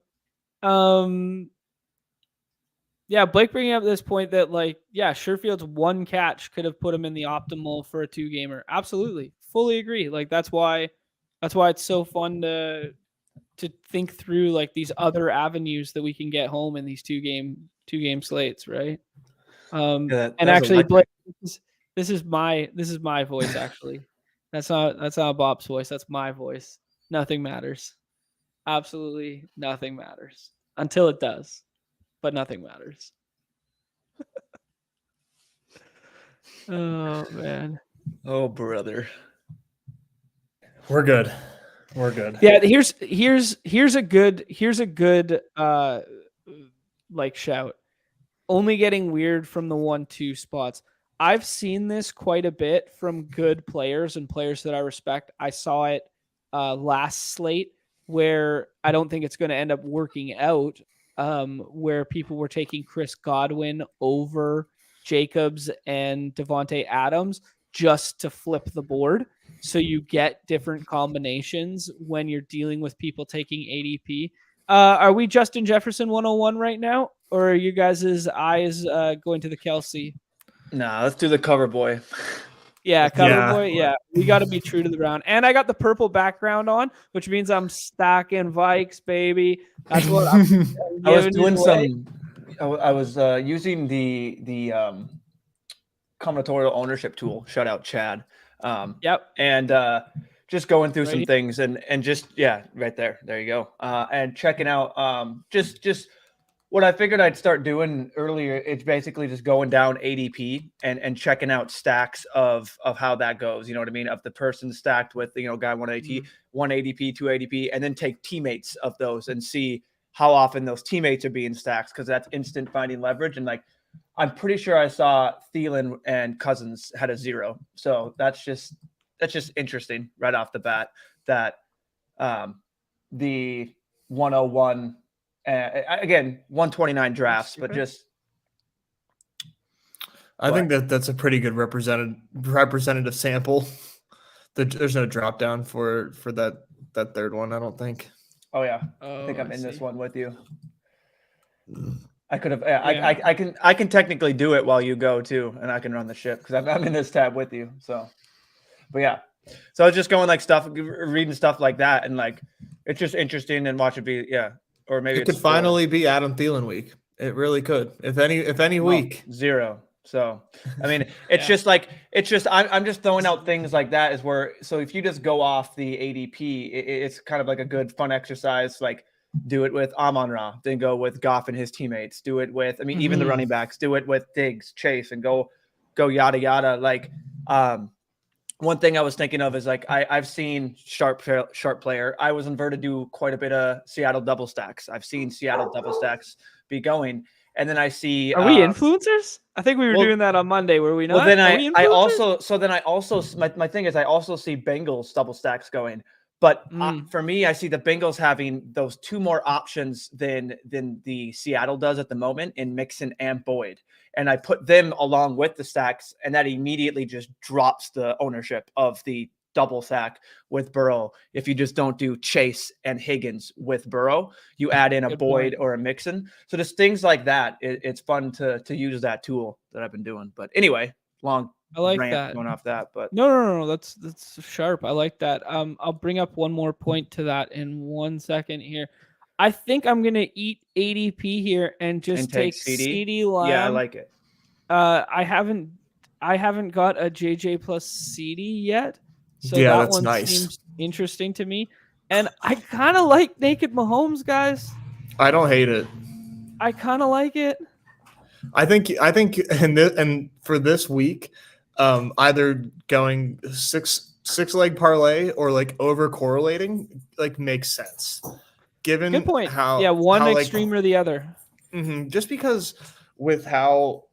go. Yeah, Blake bringing up this point that Sherfield's one catch could have put him in the optimal for a 2-gamer. Absolutely, fully agree. Like that's why it's so fun to think through like these other avenues that we can get home in these two game slates, right? And actually, Blake, this is my voice. Actually, that's not Bob's voice. That's my voice. Nothing matters. Absolutely nothing matters until it does, but nothing matters. Oh man. Oh brother. We're good. Yeah, here's a good shout. Only getting weird from the 1-2 spots. I've seen this quite a bit from good players and players that I respect. I saw it last slate where I don't think it's going to end up working out, where people were taking Chris Godwin over Jacobs and Devontae Adams just to flip the board. So you get different combinations when you're dealing with people taking ADP. Are we Justin Jefferson 101 right now? Or are you guys' eyes going to the Kelsey? Nah, let's do the cover boy. Yeah, boy. Yeah, we got to be true to the round. And I got the purple background on, which means I'm stacking Vikes, baby. That's what I was doing I was using the combinatorial ownership tool. Shout out Chad. Yep. And just going through some things and just right there. There you go. And checking out just what I figured I'd start doing earlier. It's basically just going down ADP and checking out stacks of how that goes. You know what I mean? Of the person stacked with guy 1 ADP, 2 ADP, and then take teammates of those and see how often those teammates are being stacked, because that's instant finding leverage. And like I'm pretty sure I saw Thielen and Cousins had a 0. So that's just interesting right off the bat that the 101 again 129 drafts, but just I think that's a pretty good representative sample. There's no drop down for that third one, I don't think. Oh yeah, I think I'm in this one with you. I could have. I can technically do it while you go too, and I can run the ship because I'm in this tab with you. So, but yeah, so I was just going reading stuff like that, and like it's just interesting and watch it be or maybe it could finally be Adam Thielen week. It really could. If any week 0. So I mean, it's I'm just throwing out things like that is where. So if you just go off the ADP, it's kind of like a good fun exercise. Like do it with Amon-Ra, then go with Goff and his teammates. Do it with even the running backs. Do it with Diggs, Chase, and go yada yada. Like one thing I was thinking of is like I've seen sharp player. I was inverted do quite a bit of Seattle double stacks. I've seen Seattle double stacks be going. And then I see. Are we influencers? I think we were doing that on Monday. Were we not? Well, then I also my thing is I also see Bengals double stacks going. But for me, I see the Bengals having those 2 more options than the Seattle does at the moment in Mixon and Boyd. And I put them along with the stacks, and that immediately just drops the ownership of the double stack with Burrow. If you just don't do Chase and Higgins with Burrow, you add in a Boyd or a Mixon. So just things like that. It's fun to use that tool that I've been doing. But anyway, long I like rant that. going off that, but No. That's sharp. I like that. I'll bring up one more point to that in 1 second here. I think I'm gonna eat ADP here and just take take CD. CD Lamb. Yeah, I like it. I haven't got a JJ plus CD yet, so Yeah, that that's one nice. seems interesting to me. And I kind of like Naked Mahomes, guys. I don't hate it. I kind of like it. I think and for this week, either going six leg parlay or like over correlating like makes sense. Given Good point. how Yeah, one how, extreme or the other. just because with how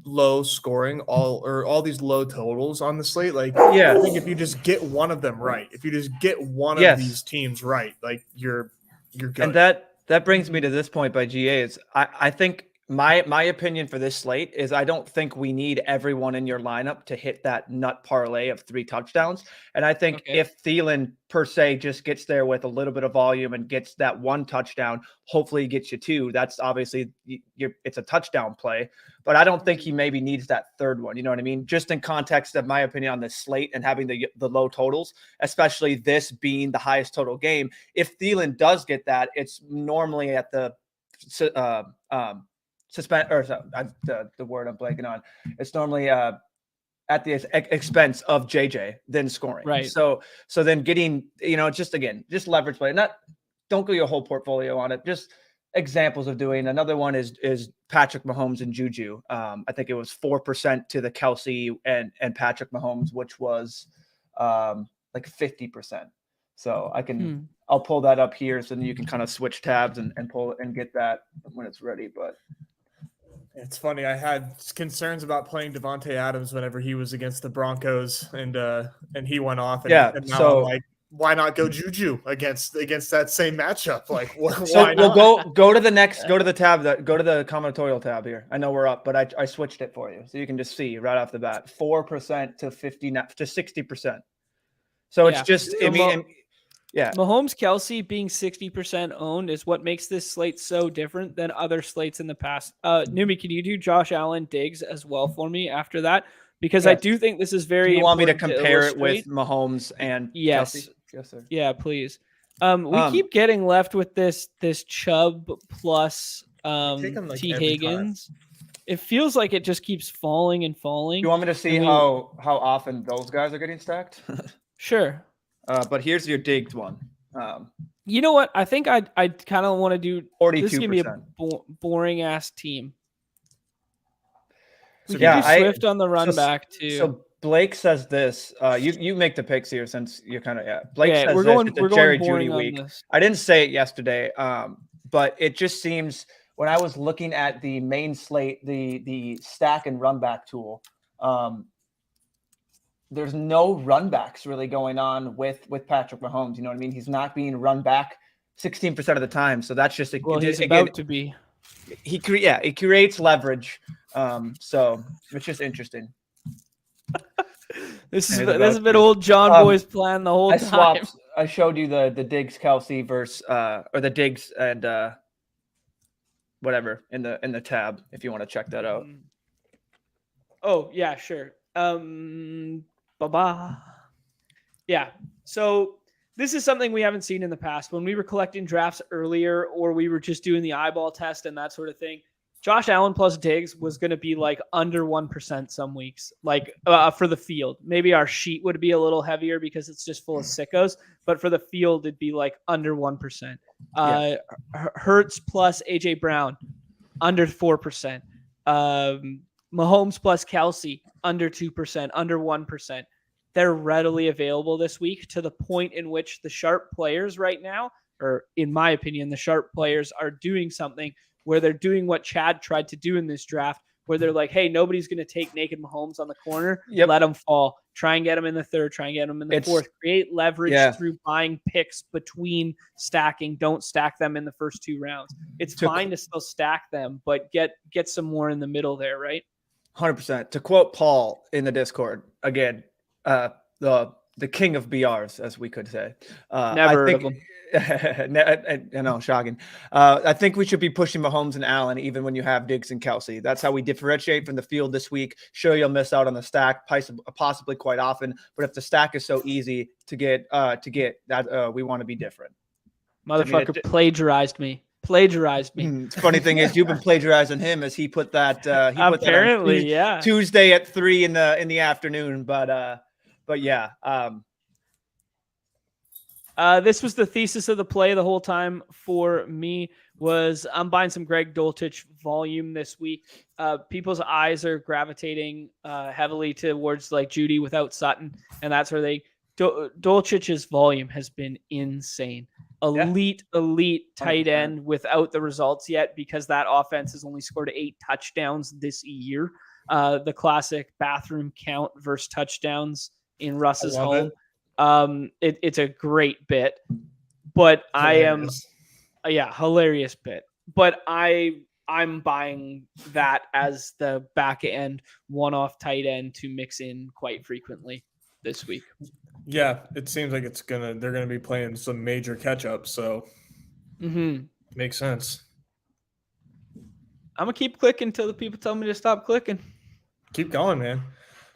low scoring all these low totals on the slate, like Yeah. I think if you just get one of them right, if you just get one Yes. of these teams right, like you're good. And that brings me to this point by GA is I think my opinion for this slate is I don't think we need everyone in your lineup to hit that nut parlay of 3 touchdowns. And I think if Thielen per se just gets there with a little bit of volume and gets that 1 touchdown, hopefully he gets you 2. That's obviously it's a touchdown play, but I don't think he maybe needs that 3rd one. You know what I mean? Just in context of my opinion on this slate and having the low totals, especially this being the highest total game. If Thielen does get that, it's normally at the the word I'm blanking on. It's normally at the expense of JJ then scoring. Right. So then getting, just leverage play. Don't go your whole portfolio on it. Just examples of doing. Another one is Patrick Mahomes and Juju. I think it was 4% to the Kelsey and Patrick Mahomes, which was like 50%. So I'll pull that up here so then you can kind of switch tabs and pull it and get that when it's ready. But it's funny. I had concerns about playing Devontae Adams whenever he was against the Broncos, and he went off. And now I'm like, why not go Juju against that same matchup? Like, why not? We'll go to the next. Go to the tab. Go to the combinatorial tab here. I know we're up, but I switched it for you so you can just see right off the bat 4% to 60%. So it's just Mahomes Kelsey being 60% owned is what makes this slate so different than other slates in the past. Numi, can you do Josh Allen Diggs as well for me after that? Because I do think this is very. You want me to compare it with Mahomes and Kelsey? Yes, sir. Yeah, please. We keep getting left with this Chubb plus T Higgins. It feels like it just keeps falling and falling. You want me to see how often those guys are getting stacked? Sure. But here's your Diggs one. You know what? I think I kind of want to do 42%. This is gonna be a boring ass team. So we can do Swift on the run back too. So Blake says this. You make the picks here since you're kind of Blake says we're this. going. It's We're a Jerry going Jeudy week. I didn't say it yesterday. But it just seems when I was looking at the main slate, the stack and run back tool. There's no run backs really going on with Patrick Mahomes. You know what I mean? He's not being run back 16% of the time. So that's just he's about to be. He creates leverage. So it's just interesting. This has been old John Boy's plan the whole time. I showed you the Diggs Kelsey versus or the Diggs and whatever in the tab if you want to check that out. Oh yeah, sure. Yeah. So this is something we haven't seen in the past. When we were collecting drafts earlier, or we were just doing the eyeball test and that sort of thing, Josh Allen plus Diggs was going to be like under 1% some weeks, like for the field. Maybe our sheet would be a little heavier because it's just full of sickos, but for the field, it'd be like under 1%. Hurts plus AJ Brown, under 4%. Mahomes plus Kelsey, under 2%, under 1%. They're readily available this week to the point in which the sharp players right now, or in my opinion, the sharp players are doing something where they're doing what Chad tried to do in this draft, where they're like, hey, nobody's going to take naked Mahomes on the corner. Let him fall. Try and get him in the 3rd. Try and get him in the 4th. Create leverage through buying picks between stacking. Don't stack them in the first 2 rounds. It's fine to still stack them, but get some more in the middle there, right? 100%. To quote Paul in the Discord, again, the king of BRs, as we could say. Never heard of him. I know, shocking. I think we should be pushing Mahomes and Allen even when you have Diggs and Kelsey. That's how we differentiate from the field this week. Sure, you'll miss out on the stack possibly quite often, but if the stack is so easy to get that, we want to be different. Motherfucker plagiarized me. Plagiarized me. The funny thing is, you've been plagiarizing him as he put that. Apparently, yeah. Tuesday at 3 in the afternoon, but yeah. This was the thesis of the play the whole time for me. Was I'm buying some Greg Dulcich volume this week. People's eyes are gravitating heavily towards like Judy without Sutton, and that's where they. Dulcich's volume has been insane. Elite tight end without the results yet because that offense has only scored 8 touchdowns this year. The classic bathroom count versus touchdowns in Russ's home. It's a great bit, but hilarious. Hilarious bit. But I'm buying that as the back end one-off tight end to mix in quite frequently this week. Yeah, it seems like they're gonna be playing some major catch up, so makes sense. I'm gonna keep clicking until the people tell me to stop clicking. Keep going, man.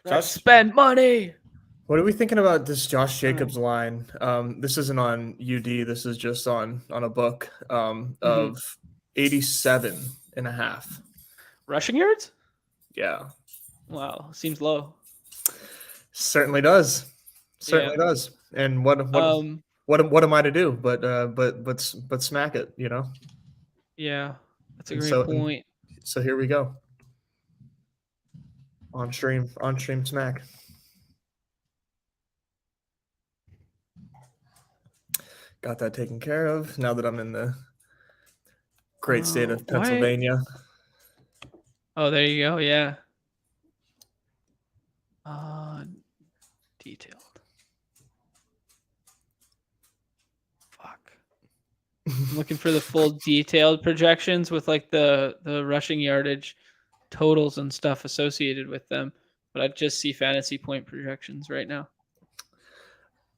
Josh, spend money. What are we thinking about this Josh Jacobs line? This isn't on UD. This is just on a book of 87.5 rushing yards. Yeah. Wow, seems low. Certainly does. Certainly does. And what am I to do? But smack it, you know? Yeah, that's a great point. So here we go. On stream smack. Got that taken care of. Now that I'm in the great state of Pennsylvania. Oh, there you go. Yeah. Detailed. Fuck. I'm looking for the full detailed projections with like the rushing yardage totals and stuff associated with them, but I just see fantasy point projections right now.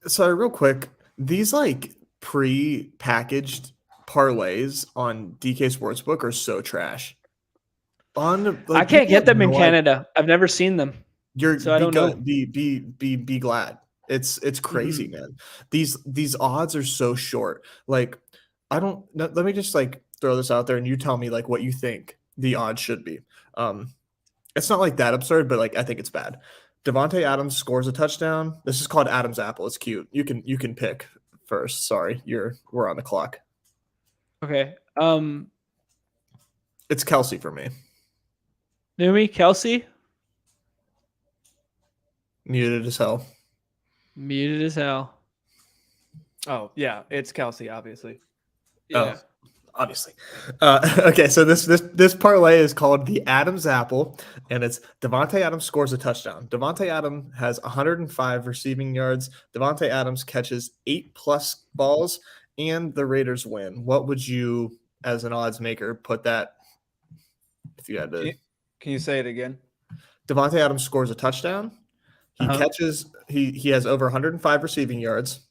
Sorry, real quick. These like pre-packaged parlays on DK Sportsbook are so trash. I can't get them in Canada. I've never seen them. I don't know. Be glad. It's crazy, man. These odds are so short. Like let me just like throw this out there and you tell me like what you think the odds should be. It's not like that absurd, but like I think it's bad. Devontae Adams scores a touchdown. This is called Adam's Apple. It's cute. You can pick first. Sorry, we're on the clock. Okay. It's Kelsey for me. Numi, Kelsey? Muted as hell. Muted as hell. Oh, yeah. It's Kelsey, obviously. Yeah. Oh, obviously. Okay, so this parlay is called the Adam's Apple, and it's Devontae Adams scores a touchdown. Devontae Adams has 105 receiving yards. Devontae Adams catches 8+ balls, and the Raiders win. What would you, as an odds maker, put that if you had to? Can you say it again? Devontae Adams scores a touchdown. He catches. He has over 105 receiving yards.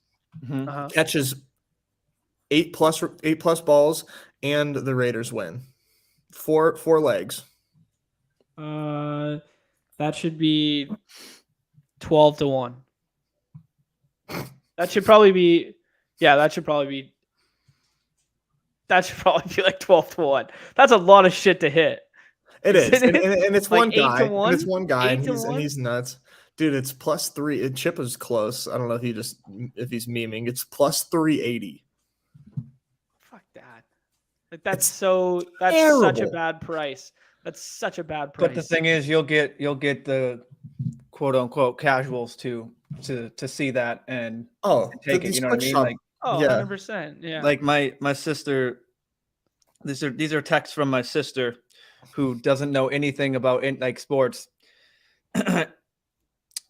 Catches 8+ balls, and the Raiders win. Four legs. That should be 12-1. That should probably be. Yeah, that should probably be like 12-1. That's a lot of shit to hit. It is, and it's like one guy. And it's 1? one guy, and he's nuts, dude. It's +3. Chip is close. I don't know if he's memeing. It's +380. Fuck that. Like that's terrible. Such a bad price. That's such a bad price. But the thing is, you'll get the quote unquote casuals to see that and take it. You know what I mean? Like, 100%. Yeah. Like my sister. These are texts from my sister, who doesn't know anything about like sports.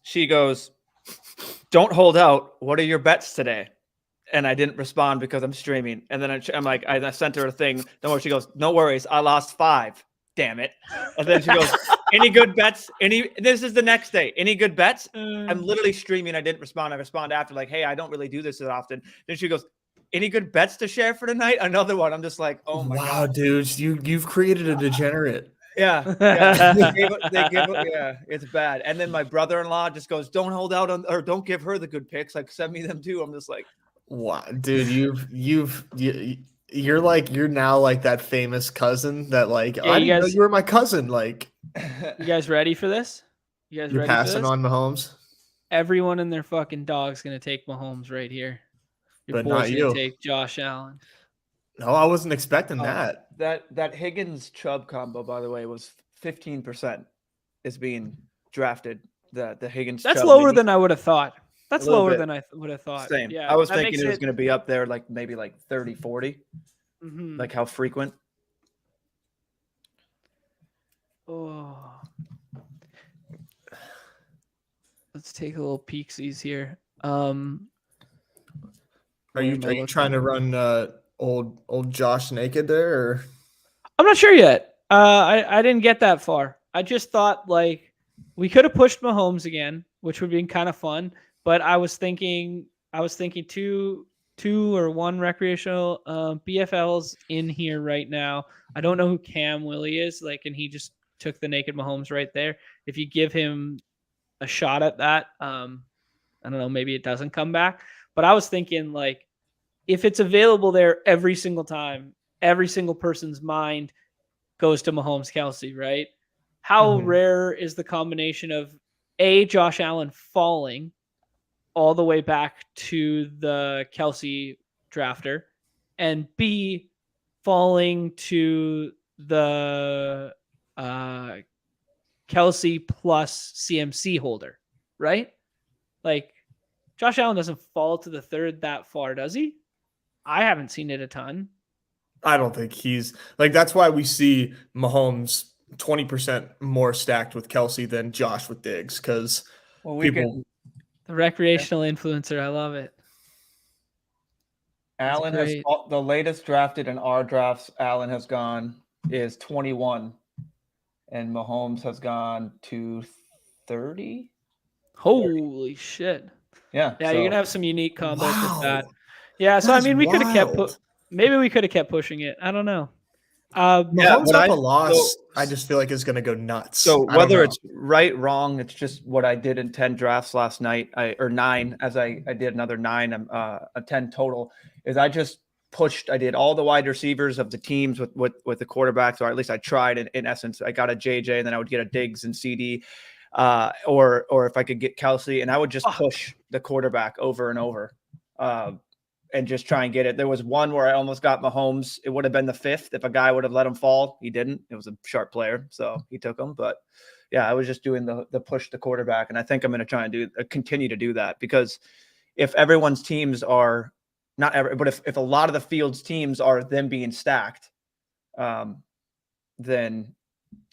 She goes, "Don't hold out. What are your bets today?" And I didn't respond because I'm streaming. And then I'm like, I sent her a thing. Don't worry. She goes, "No worries. I lost 5. Damn it." And then she goes, "Any good bets? This is the next day. Any good bets?" I'm literally streaming. I didn't respond. I respond after like, "Hey, I don't really do this as often." Then she goes, any good bets to share for tonight? Another one. I'm just like, oh my wow, god, dude, you've created a degenerate. yeah. Yeah, it's bad. And then my brother-in-law just goes, don't hold out on, or don't give her the good picks. Like, send me them too. I'm just like, Wow, dude, you're now like that famous cousin that like Yeah, I you didn't know guys- you were my cousin. Like You guys ready for this? You guys you're ready for passing this? on Mahomes, Everyone and their fucking dog's gonna take Mahomes right here. Your but boy's not gonna you. take Josh Allen. No, I wasn't expecting Oh, that. that Higgins Chubb combo, by the way, was 15% is being drafted. The Higgins That's Chubb lower mini. than I would have thought. That's A little lower bit. than I would have thought. Same. Yeah, I was that thinking makes it was going to be up there, like maybe like 30, 40, Mhm. like how frequent. Oh. Let's take a little peeksies here. Are where you am I looking? trying to run old Josh naked there? Or? I'm not sure yet. I didn't get that far. I just thought like we could have pushed Mahomes again, which would be kind of fun. But I was thinking two or one recreational BFLs in here right now. I don't know who Cam Willie is, like, and he just took the naked Mahomes right there. If you give him a shot at that, I don't know, maybe it doesn't come back. But I was thinking like if it's available there every single time, every single person's mind goes to Mahomes Kelsey, right? How rare is the combination of A, Josh Allen falling all the way back to the Kelsey drafter, and B, falling to the Kelsey plus CMC holder, right? Like Josh Allen doesn't fall to the third that far, does he? I haven't seen it a ton. I don't think he's like that's why we see Mahomes 20% more stacked with Kelsey than Josh with Diggs because Well, we people. The recreational influencer, I love it. Allen has great. the latest drafted in our drafts. Allen has gone is 21, and Mahomes has gone to 30. Holy shit! Yeah, Yeah, so you're gonna have some unique combos Wow. with that. Yeah, so I That's mean, we could have kept wild. maybe we could have kept pushing it. I don't know. Yeah, Mahomes but up a loss. so- I just feel like it's going to go nuts. So I don't whether know. it's right, wrong, it's just what I did in 10 drafts last night, or 9, as I did another 9, a 10 total, is I just pushed. I did all the wide receivers of the teams with the quarterbacks, or at least I tried. In essence, I got a JJ, and then I would get a Diggs and CD, or if I could get Kelsey, and I would just push the quarterback over and over. And just try and get it. There was one where I almost got Mahomes. It would have been the 5th if a guy would have let him fall. He didn't. It was a sharp player, so he took him. But yeah, I was just doing the push the quarterback, and I think I'm going to try and continue to do that because if everyone's teams are not every, but if a lot of the field's teams are them being stacked, then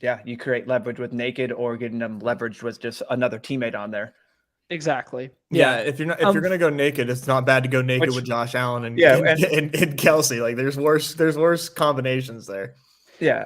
yeah, you create leverage with naked or getting them leveraged with just another teammate on there. Exactly. Yeah, if you're gonna go naked, it's not bad to go naked with Josh Allen and Kelsey. Like there's worse combinations there. Yeah.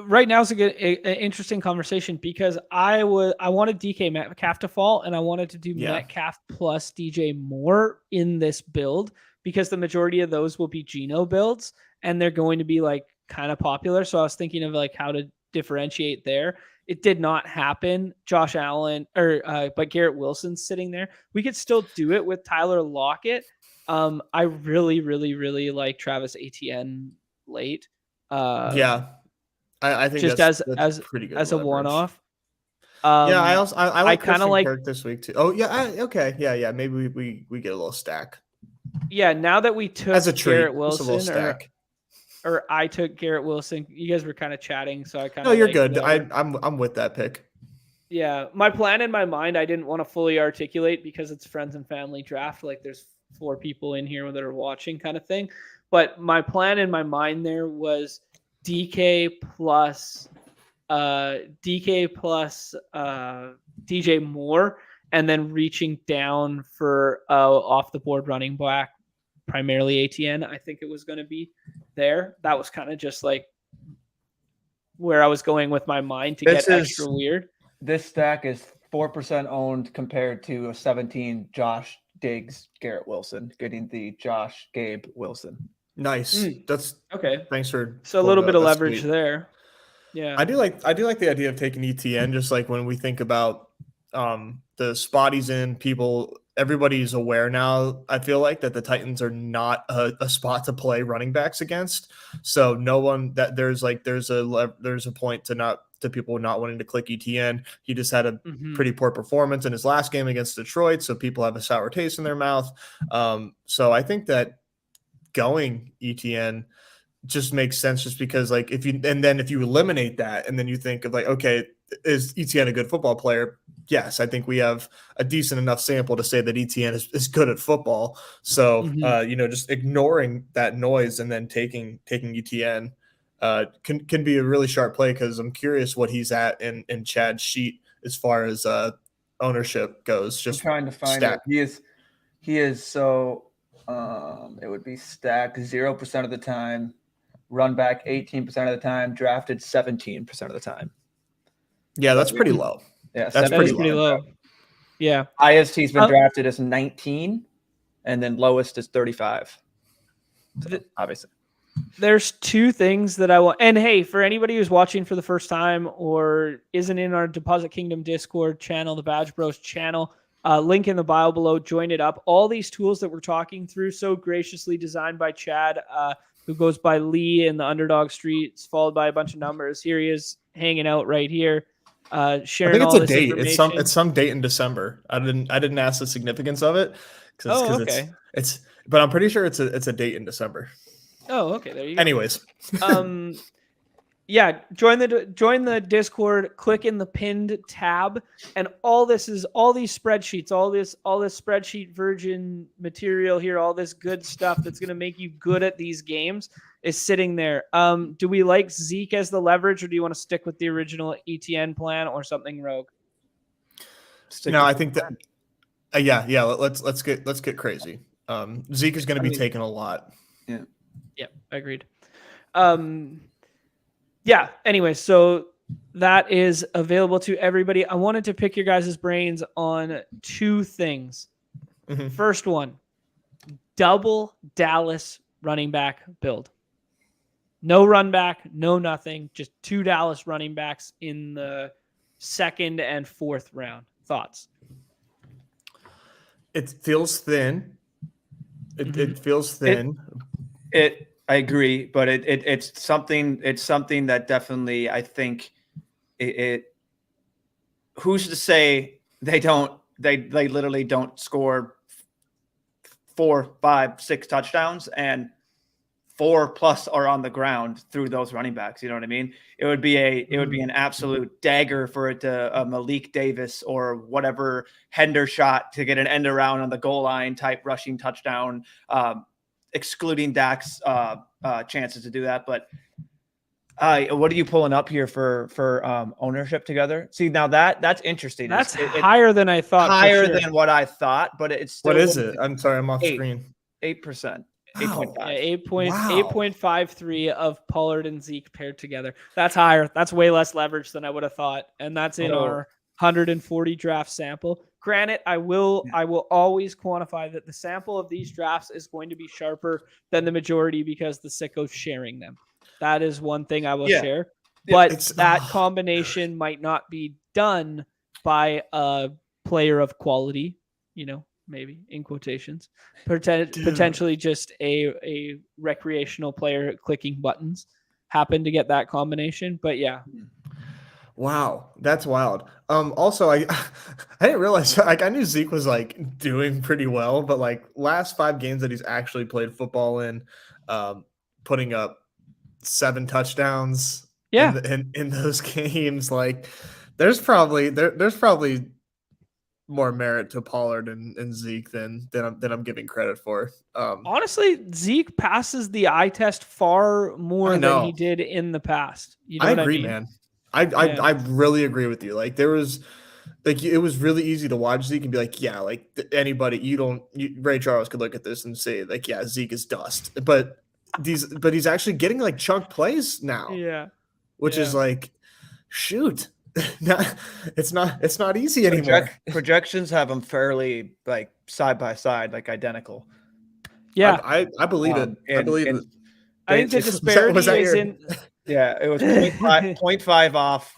Right now is an interesting conversation because I wanted DK Metcalf to fall, and I wanted to do Metcalf plus DJ Moore in this build because the majority of those will be Geno builds, and they're going to be like kind of popular. So I was thinking of like how to differentiate there. It did not happen. Josh Allen but Garrett Wilson's sitting there. We could still do it with Tyler Lockett. I really, really, really like Travis Etienne late. I think just that's as pretty good as leverage. a one-off. I like kind of like Kirk this week too. Oh yeah, okay, yeah. Maybe we get a little stack. Yeah, now that we took as a treat, Garrett Wilson or I took Garrett Wilson, you guys were kind of chatting, so I kind of. No, you're good. I'm with that pick. Yeah, my plan in my mind, I didn't want to fully articulate because it's friends and family draft. Like there's 4 people in here that are watching, kind of thing. But my plan in my mind there was DK plus DJ Moore, and then reaching down for off the board running back, primarily ATN. I think it was going to be there. That was kind of just like where I was going with my mind to get extra weird. This stack is 4% owned compared to a 17 Josh Diggs, Garrett Wilson, getting the Josh Gabe Wilson. Nice. That's Okay. thanks for So a little bit of that's leverage sweet. there. Yeah. I do like the idea of taking ETN, just like when we think about the spot he's in, everybody's aware now. I feel like that the Titans are not a spot to play running backs against. So no one that there's a point to people not wanting to click ETN. He just had a pretty poor performance in his last game against Detroit, so people have a sour taste in their mouth. So I think that going ETN just makes sense, just because like if you eliminate that and then you think of like, okay, is ETN a good football player? Yes, I think we have a decent enough sample to say that ETN is good at football. So just ignoring that noise and then taking ETN can be a really sharp play, because I'm curious what he's at in Chad's sheet as far as ownership goes. Just I'm trying to find it. He is so it would be stacked 0% of the time, run back 18% of the time, drafted 17% of the time. Yeah, that's pretty low. Yeah, that's pretty low. Yeah. Highest he's been drafted is 19, and then lowest is 35. So, obviously. There's two things that I want. And hey, for anybody who's watching for the first time or isn't in our Deposit Kingdom Discord channel, the Badge Bros channel, link in the bio below, join it up. All these tools that we're talking through, so graciously designed by Chad, who goes by Lee in the Underdog Streets, followed by a bunch of numbers. Here he is hanging out right here. Sharing all this information. It's some date in December. I didn't ask the significance of it. Okay. But I'm pretty sure it's a date in December. Oh, okay. There you go. Anyways, yeah, join the Discord, click in the pinned tab, and all these spreadsheets, all this spreadsheet virgin material here, all this good stuff that's going to make you good at these games is sitting there. Do we like Zeke as the leverage, or do you want to stick with the original ETN plan or something rogue? I think that yeah, let's get crazy. Zeke is going to be taking a lot. Yeah, agreed. Yeah, anyway, so that is available to everybody. I wanted to pick your guys' brains on two things. First one, double Dallas running back build. No run back, no nothing, just two Dallas running backs in the second and fourth round. Thoughts? It feels thin. It feels thin. I agree, but it's something that definitely, I think it who's to say they literally don't score 4, 5, 6 touchdowns and 4+ are on the ground through those running backs. You know what I mean? It would be an absolute dagger for it to Malik Davis or whatever Hender shot to get an end around on the goal line type rushing touchdown, excluding Dak's chances to do that. But what are you pulling up here for ownership together? See, now that's interesting. That's higher than I thought. Higher than what I thought, but it's still. What is it? I'm sorry, I'm off screen. 8%. 8.5. Yeah, 8.53 of Pollard and Zeke paired together. That's higher. That's way less leverage than I would have thought, and that's in our 140 draft sample. Granted, I will always quantify that the sample of these drafts is going to be sharper than the majority because the sicko's sharing them. That is one thing I will share. But that combination might not be done by a player of quality, maybe in quotations, potentially just a recreational player clicking buttons happen to get that combination. But yeah. Wow, that's wild. Also, I didn't realize, like, I knew Zeke was like doing pretty well, but like last 5 games that he's actually played football in, putting up 7 touchdowns in those games, like there's probably more merit to Pollard and Zeke than I'm giving credit for. Honestly, Zeke passes the eye test far more than he did in the past. You know I what agree, I mean? man. I really agree with you. Like, there was, like, it was really easy to watch Zeke and be like, yeah, like anybody, Ray Charles could look at this and say like, yeah, Zeke is dust. But he's actually getting like chunk plays now. Yeah. Which is like, shoot. it's not easy anymore. Projections have them fairly like side by side, like identical. Yeah, I believe it. I believe it. I think the Was disparity that is your- in. Yeah, it was 0.5 off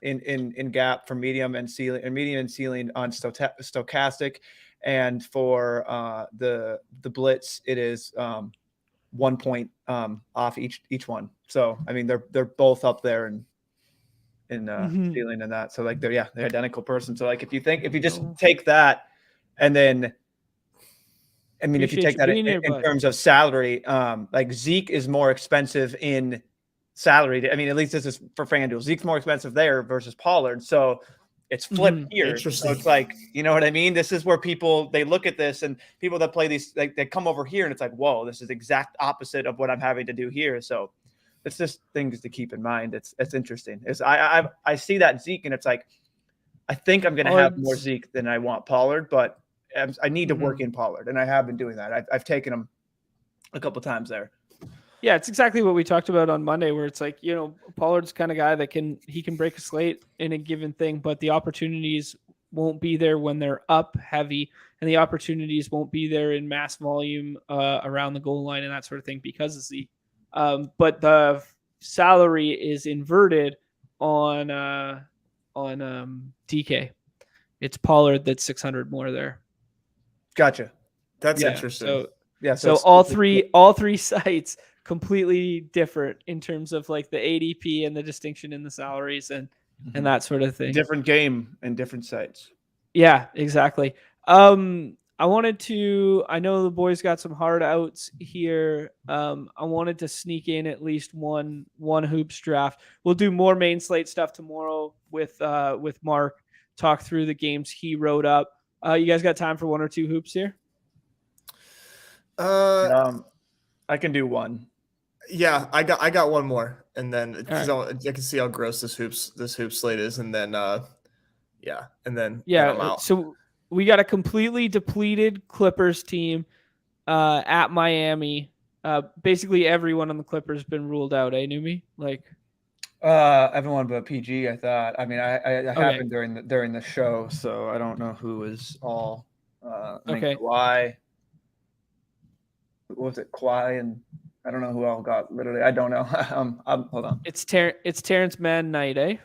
in gap for medium and ceiling on stochastic, and for the blitz it is 1 point off each one. So I mean they're both up there in ceiling and that. So like they're identical person. So like if you just take that and then I mean, if you take that in terms of salary, like Zeke is more expensive in salary. I mean, at least this is for FanDuel. Zeke's more expensive there versus Pollard. So it's flipped here. So it's like, you know what I mean? This is where people, they look at this and people that play these, like they come over here and it's like, whoa, this is the exact opposite of what I'm having to do here. So it's just things to keep in mind. It's interesting. I see that Zeke and it's like, I think I'm going to have more Zeke than I want Pollard, but I need to work in Pollard, and I have been doing that. I've taken him a couple times there. Yeah, it's exactly what we talked about on Monday, where it's like, Pollard's kind of guy that can break a slate in a given thing, but the opportunities won't be there when they're up heavy, and the opportunities won't be there in mass volume around the goal line and that sort of thing because of Zeke. But the salary is inverted on DK. It's Pollard that's 600 more there. Gotcha. That's interesting. So all three sites completely different in terms of like the ADP and the distinction in the salaries and that sort of thing. Different game and different sites. Yeah, exactly. I know the boys got some hard outs here. I wanted to sneak in at least one hoops draft. We'll do more main slate stuff tomorrow with Mark, talk through the games he wrote up. You guys got time for one or two hoops here? I can do one. Yeah, I got one more, and then because I can see how gross this hoop slate is, and then I'm out. So we got a completely depleted Clippers team at Miami. Basically everyone on the Clippers been ruled out. Numi? Like everyone but PG. I thought. I mean, I happened during the show, so I don't know who is all. Okay. Kawhi. What was it? Kawhi and I don't know who all got. Literally, I don't know. Hold on. It's Terrence Mann night, eh?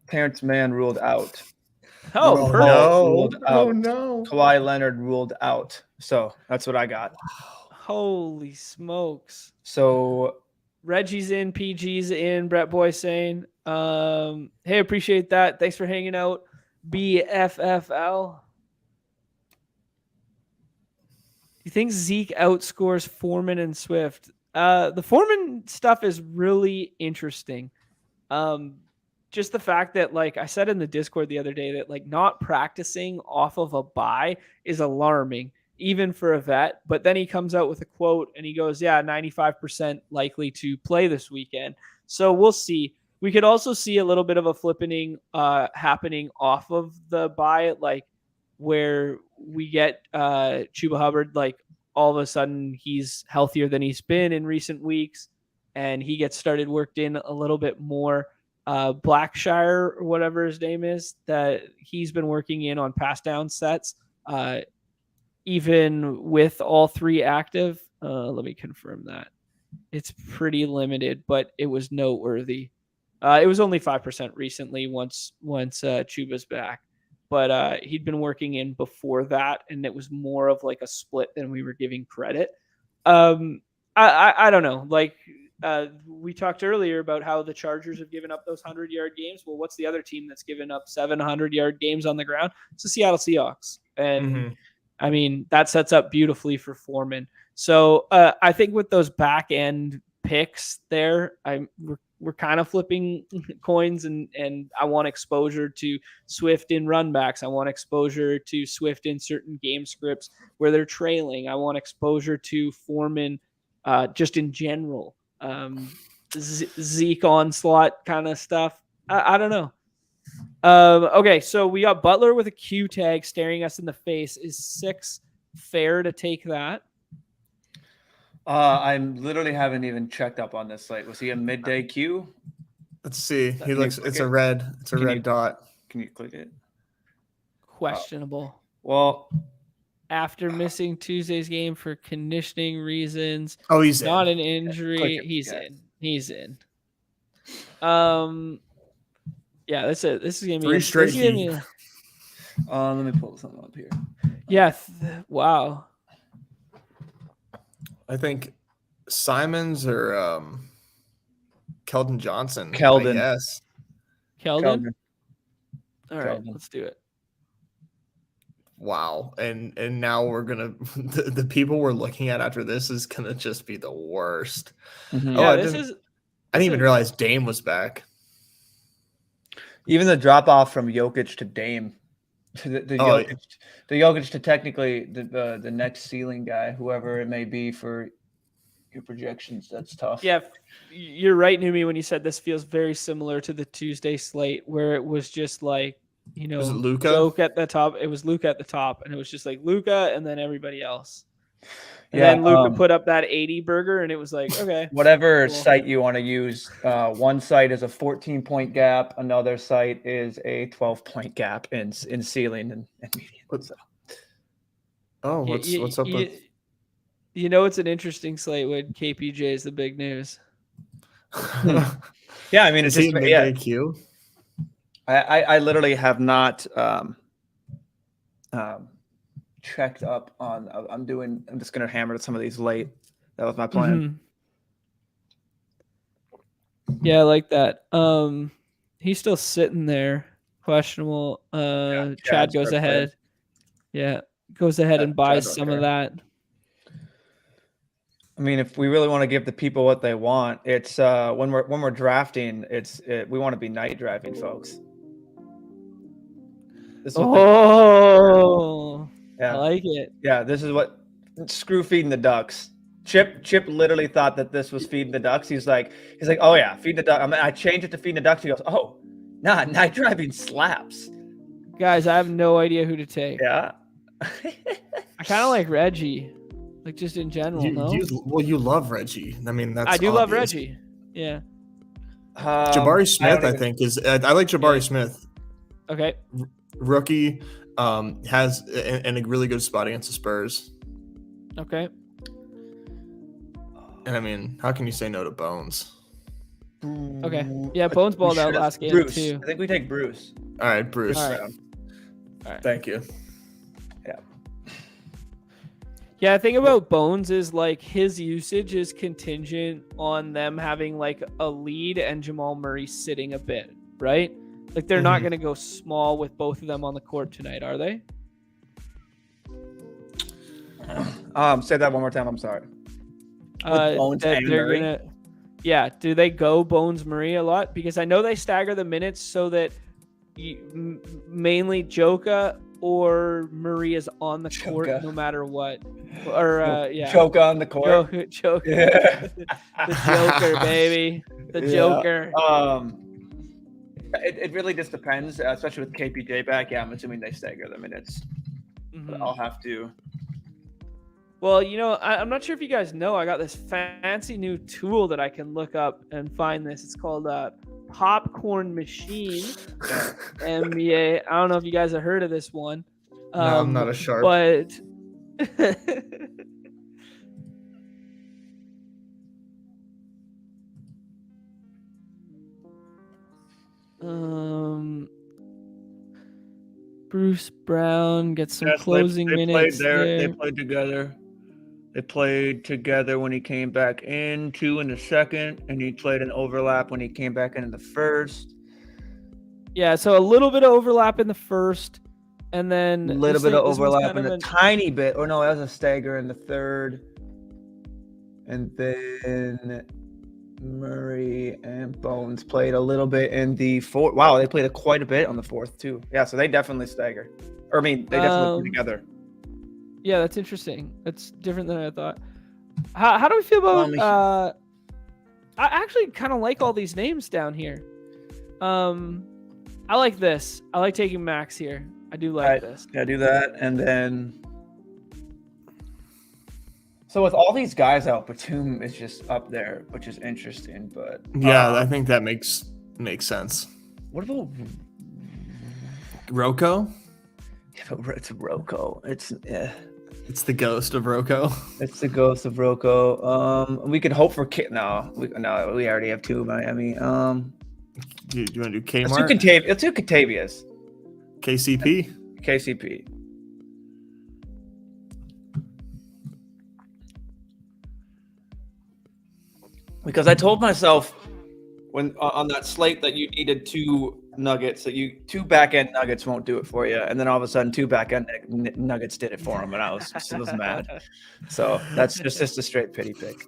Terrence Mann ruled out. Oh, ruled out. Oh no! Kawhi Leonard ruled out. So that's what I got. Holy smokes! So Reggie's in, PG's in, Brett Boy saying, hey, appreciate that. Thanks for hanging out. BFFL. Do you think Zeke outscores Foreman and Swift? The Foreman stuff is really interesting. Just the fact that, like I said in the Discord the other day, that like not practicing off of a bye is alarming, even for a vet. But then he comes out with a quote and he goes, yeah, 95% likely to play this weekend. So we'll see. We could also see a little bit of a flippening happening off of the bye, like where we get Chuba Hubbard, like all of a sudden he's healthier than he's been in recent weeks, and he gets started worked in a little bit more. Blackshire or whatever his name is, that he's been working in on pass down sets, even with all three active. Let me confirm that. It's pretty limited, but it was noteworthy. It was only 5% recently once Chuba's back. But he'd been working in before that, and it was more of like a split than we were giving credit. I don't know. Like we talked earlier about how the Chargers have given up those 100-yard games. Well, what's the other team that's given up 700-yard games on the ground? It's the Seattle Seahawks. And I mean, that sets up beautifully for Foreman. So I think with those back end picks there, we're kind of flipping coins, and I want exposure to Swift in run backs. I want exposure to Swift in certain game scripts where they're trailing. I want exposure to Foreman just in general. Zeke onslaught kind of stuff. I don't know. Okay, so we got Butler with a Q tag staring us in the face. Is 6 fair to take that? I literally haven't even checked up on this slate. Was he a midday Q? Let's see. He Can you looks. click It's it? a red. It's a Can red you- dot. Can you click it? Questionable. Well, After missing Tuesday's game for conditioning reasons, Oh, he's not in. an injury. Click it. He's Yeah. in. He's in. Yeah, that's it. This is gonna be 3 straight this is gonna heat. be- let me pull something up here. Yeah. Wow. I think Simons or Keldon Johnson. Keldon. Yes. Keldon. All right, Keldon. let's do it. Wow. And now we're gonna the people we're looking at after this is gonna just be the worst. Mhm. Oh, Yeah, I this didn't- is. I didn't even is- realize Dame was back. Even the drop off from Jokic to Dame, to the Jokic to technically the next ceiling guy, whoever it may be for your projections. That's tough. Yeah, you're right, Numi, when you said this feels very similar to the Tuesday slate where it was just like, Was it Luka? Joke at the top. It was Luka at the top, and it was just like Luka and then everybody else. And Yeah, then Luka put up that 80 burger, and it was like, okay. Whatever Cool. site you want to use, one site is a 14-point gap, another site is a 12-point gap in ceiling and median. So. Oh, what's up with? You know, it's an interesting slate when KPJ is the big news. Yeah, I mean, it's Is he just midday Q? I literally have not checked up on. I'm just gonna hammer some of these late. That was my plan. Yeah, I like that. He's still sitting there. Questionable. Chad goes starts ahead. Yeah, goes ahead and buys Chad some don't of that. I mean, if we really want to give the people what they want, it's when we're drafting, we want to be night driving, folks. This is what I like it. Yeah, this is what screw feeding the ducks. Chip literally thought that this was feeding the ducks. He's like, oh yeah, feeding the ducks. I changed it to feeding the ducks. He goes, oh, nah, night driving slaps. Guys, I have no idea who to take. Yeah. I kind of like Reggie, like just in general. You love Reggie. I mean, that's I do obvious. love Reggie. Yeah. Jabari Smith, I think is. I like Jabari Smith. Okay. Rookie, has and a really good spot against the Spurs. Okay. And I mean, how can you say no to Bones? Okay. Yeah, Bones balled out last game Bruce. too. I think we take Bruce. All right, Bruce. All right. Thank you. Yeah, the thing about Bones is like his usage is contingent on them having like a lead and Jamal Murray sitting a bit, right? Like they're not going to go small with both of them on the court tonight, are they? Say that one more time. I'm sorry. Bones and Murray? Yeah, do they go Bones Murray a lot? Because I know they stagger the minutes so that mainly Joka or Murray is on the court no matter what. Or Choke on the court. Joker. Yeah. The Joker, baby. The Joker. It really just depends, especially with KPJ back. Yeah, I'm assuming they stagger the minutes. But I'll have to. Well, I'm not sure if you guys know, I got this fancy new tool that I can look up and find this. It's called Popcorn Machine NBA. I don't know if you guys have heard of this one. No, I'm not a sharp. But Bruce Brown gets some closing minutes there. They played together. They played together when he came back in, 2 in the second, and he played an overlap when he came back in the first. Yeah, so a little bit of overlap in the first, and then a little bit of overlap in a tiny bit. Or no, that was a stagger in the third. And then Murray and Bones played a little bit in the fourth. Wow, they played quite a bit on the fourth too. Yeah, so they definitely stagger. Or I mean, they definitely play together. Yeah, that's interesting. That's different than I thought. How do we feel about? I actually kind of like all these names down here. I like this. I like taking Max here. I do like this. Yeah, do that, and then. So with all these guys out, Batum is just up there, which is interesting. But yeah, I think that makes makes sense. What about Rocco? Yeah, but it's Rocco. It's It's the ghost of Rocco. it's the ghost of Rocco. We could hope for no, we already have two Miami. Do you want to do Kmart? Let's do Catavius. KCP? KCP. Because I told myself when on that slate that you needed two nuggets, that two back end nuggets won't do it for you, and then all of a sudden two back end nuggets did it for him, and I was mad. So that's just a straight pity pick.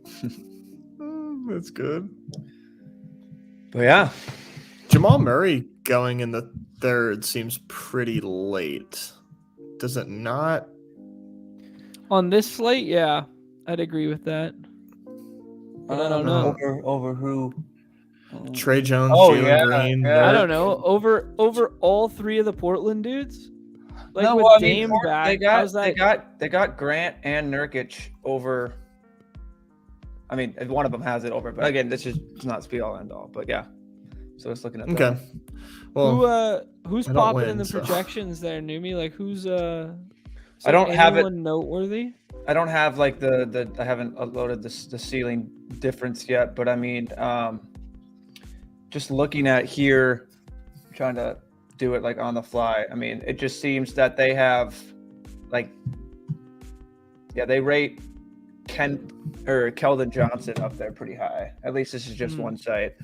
That's good. But yeah, Jamal Murray going in the third seems pretty late. Does it not? On this slate, yeah, I'd agree with that. But I don't know. Over who? Trey Jones, Oh, Jalen yeah, Green. yeah. I don't know. Over all three of the Portland dudes. Like No, with well, I mean, Dame Port- back, they got how's that? they got Grant and Nurkic over. I mean, one of them has it over, but again, it's not speed all end all. But yeah, so it's looking at that. Okay. Well, Who's I don't popping win, in the so. projections there, Numi? Like who's I don't have it. anyone noteworthy? I don't have like the I haven't uploaded the ceiling difference yet, but I mean, just looking at here, trying to do it like on the fly. I mean, it just seems that they have like, yeah, they rate Keldon Johnson up there pretty high. At least this is just one site.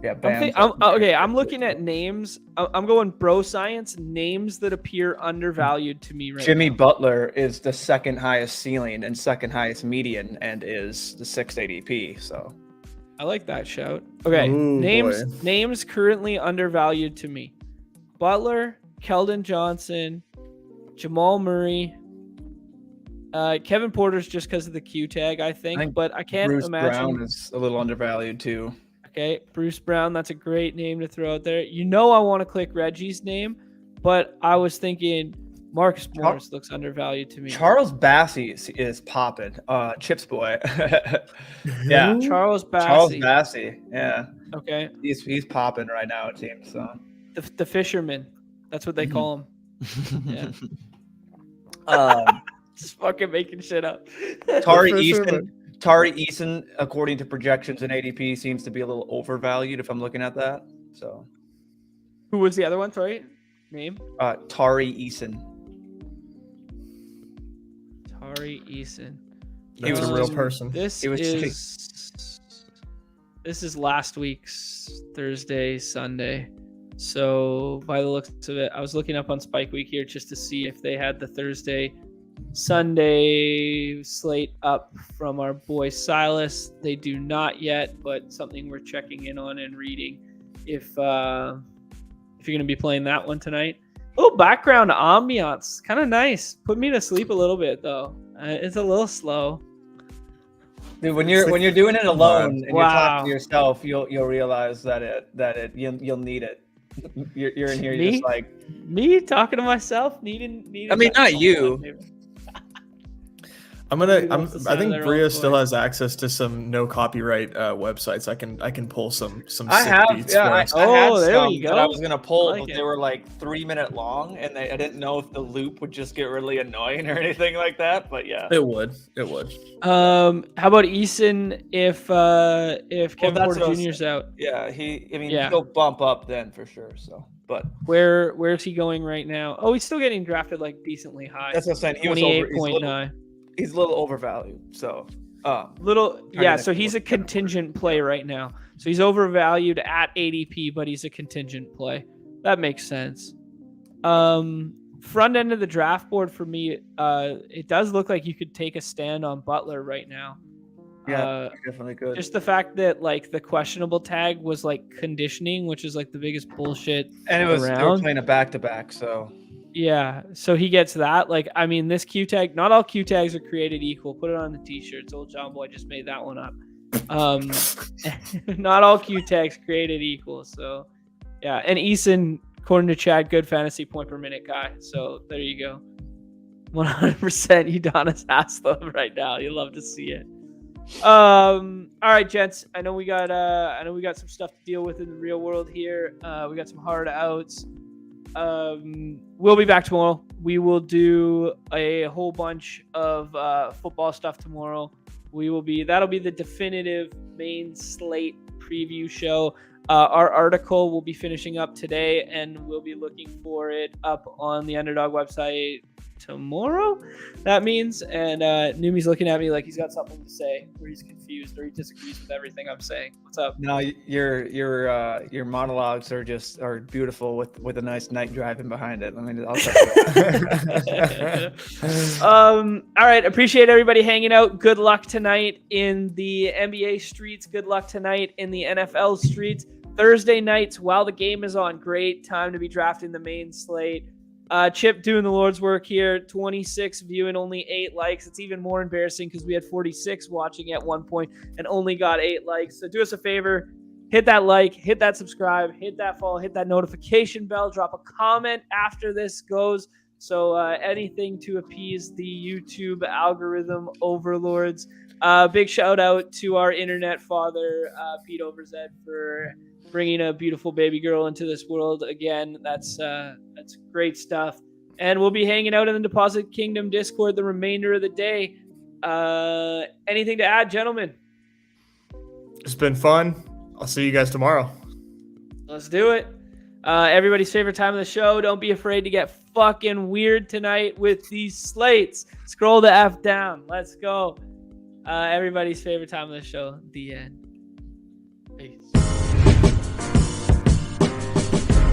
Yeah, I'm looking at names. I'm going bro science, names that appear undervalued to me right Jimmy now. Butler is the second highest ceiling and second highest median and is the 6th ADP. So I like that shout. Okay, Ooh, names currently undervalued to me. Butler, Keldon Johnson, Jamal Murray, Kevin Porter's just because of the Q tag, I think but I can't Bruce imagine. Brown is a little undervalued too. Okay, Bruce Brown, that's a great name to throw out there. You know I want to click Reggie's name, but I was thinking Marcus Morris looks undervalued to me. Charles Bassey is popping. Chips boy. Yeah. Charles Bassey. Charles Bassey. Yeah. Okay. He's popping right now, it seems. So The fisherman. That's what they call him. Yeah. Just fucking making shit up. Tari Eason, according to projections and ADP, seems to be a little overvalued if I'm looking at that. So Who was the other one? Sorry, name? Tari Eason. Tari Eason. He was a real person. This is last week's Thursday, Sunday. So by the looks of it, I was looking up on Spike Week here just to see if they had the Thursday, Sunday slate up from our boy Silas. They do not yet, but something we're checking in on and reading. If you're going to be playing that one tonight. Oh, background ambiance, kind of nice. Put me to sleep a little bit though. It's a little slow. Dude, when you're doing it alone and you're talking to yourself, you'll realize that you'll need it. You're in here, you're just like me talking to myself, needing. I mean, not you. I think Bria still has access to some no copyright websites. I can pull some I sick have, beats yeah, for I us. had there some you go. that I was gonna pull, I like but it. they were like 3-minute long, and I didn't know if the loop would just get really annoying or anything like that. But yeah, It would. How about Eason if Kevin that's Porter what I was Jr.'s out? yeah, he'll bump up then for sure. So, but Where's he going right now? Oh, he's still getting drafted like decently high. that's what I'm saying. He was 28.9. He's a little overvalued. So, So he's a contingent play right now. So he's overvalued at ADP, but he's a contingent play. That makes sense. Front end of the draft board for me, it does look like you could take a stand on Butler right now. yeah, definitely good. Just the fact that like the questionable tag was like conditioning, which is like the biggest bullshit And they were around. playing a back-to-back, so Yeah, so he gets that. Like, I mean, this Q tag, not all Q tags are created equal. Put it on the t-shirts. Old John Boy just made that one up. Not all Q tags created equal. So, yeah. And Eason, according to Chad, good fantasy point per minute guy. So there you go. 100% Udonis Haslem right now. You love to see it. All right, gents. I know we got some stuff to deal with in the real world here. We got some hard outs. We'll be back tomorrow. We will do a whole bunch of football stuff tomorrow. That'll be the definitive main slate preview show. Our article will be finishing up today, and we'll be looking for it up on the Underdog website tomorrow. That means, and Numi's looking at me like he's got something to say, or he's confused, or he disagrees with everything I'm saying. What's up? No, your monologues are beautiful with a nice night driving behind it. All right. Appreciate everybody hanging out. Good luck tonight in the NBA streets. Good luck tonight in the NFL streets. Thursday nights while the game is on. Great time to be drafting the main slate. Chip doing the Lord's work here. 26 viewing, only 8 likes. It's even more embarrassing because we had 46 watching at one point and only got 8 likes. So do us a favor. Hit that like, hit that subscribe, hit that follow, hit that notification bell. Drop a comment after this goes. So anything to appease the YouTube algorithm overlords. Big shout out to our internet father, Pete Overzet, for bringing a beautiful baby girl into this world again. That's great stuff. And we'll be hanging out in the Deposit Kingdom Discord the remainder of the day. Anything to add, gentlemen? It's been fun. I'll see you guys tomorrow. Let's do it. Everybody's favorite time of the show. Don't be afraid to get fucking weird tonight with these slates. Scroll the F down. Let's go. Everybody's favorite time of the show. The end.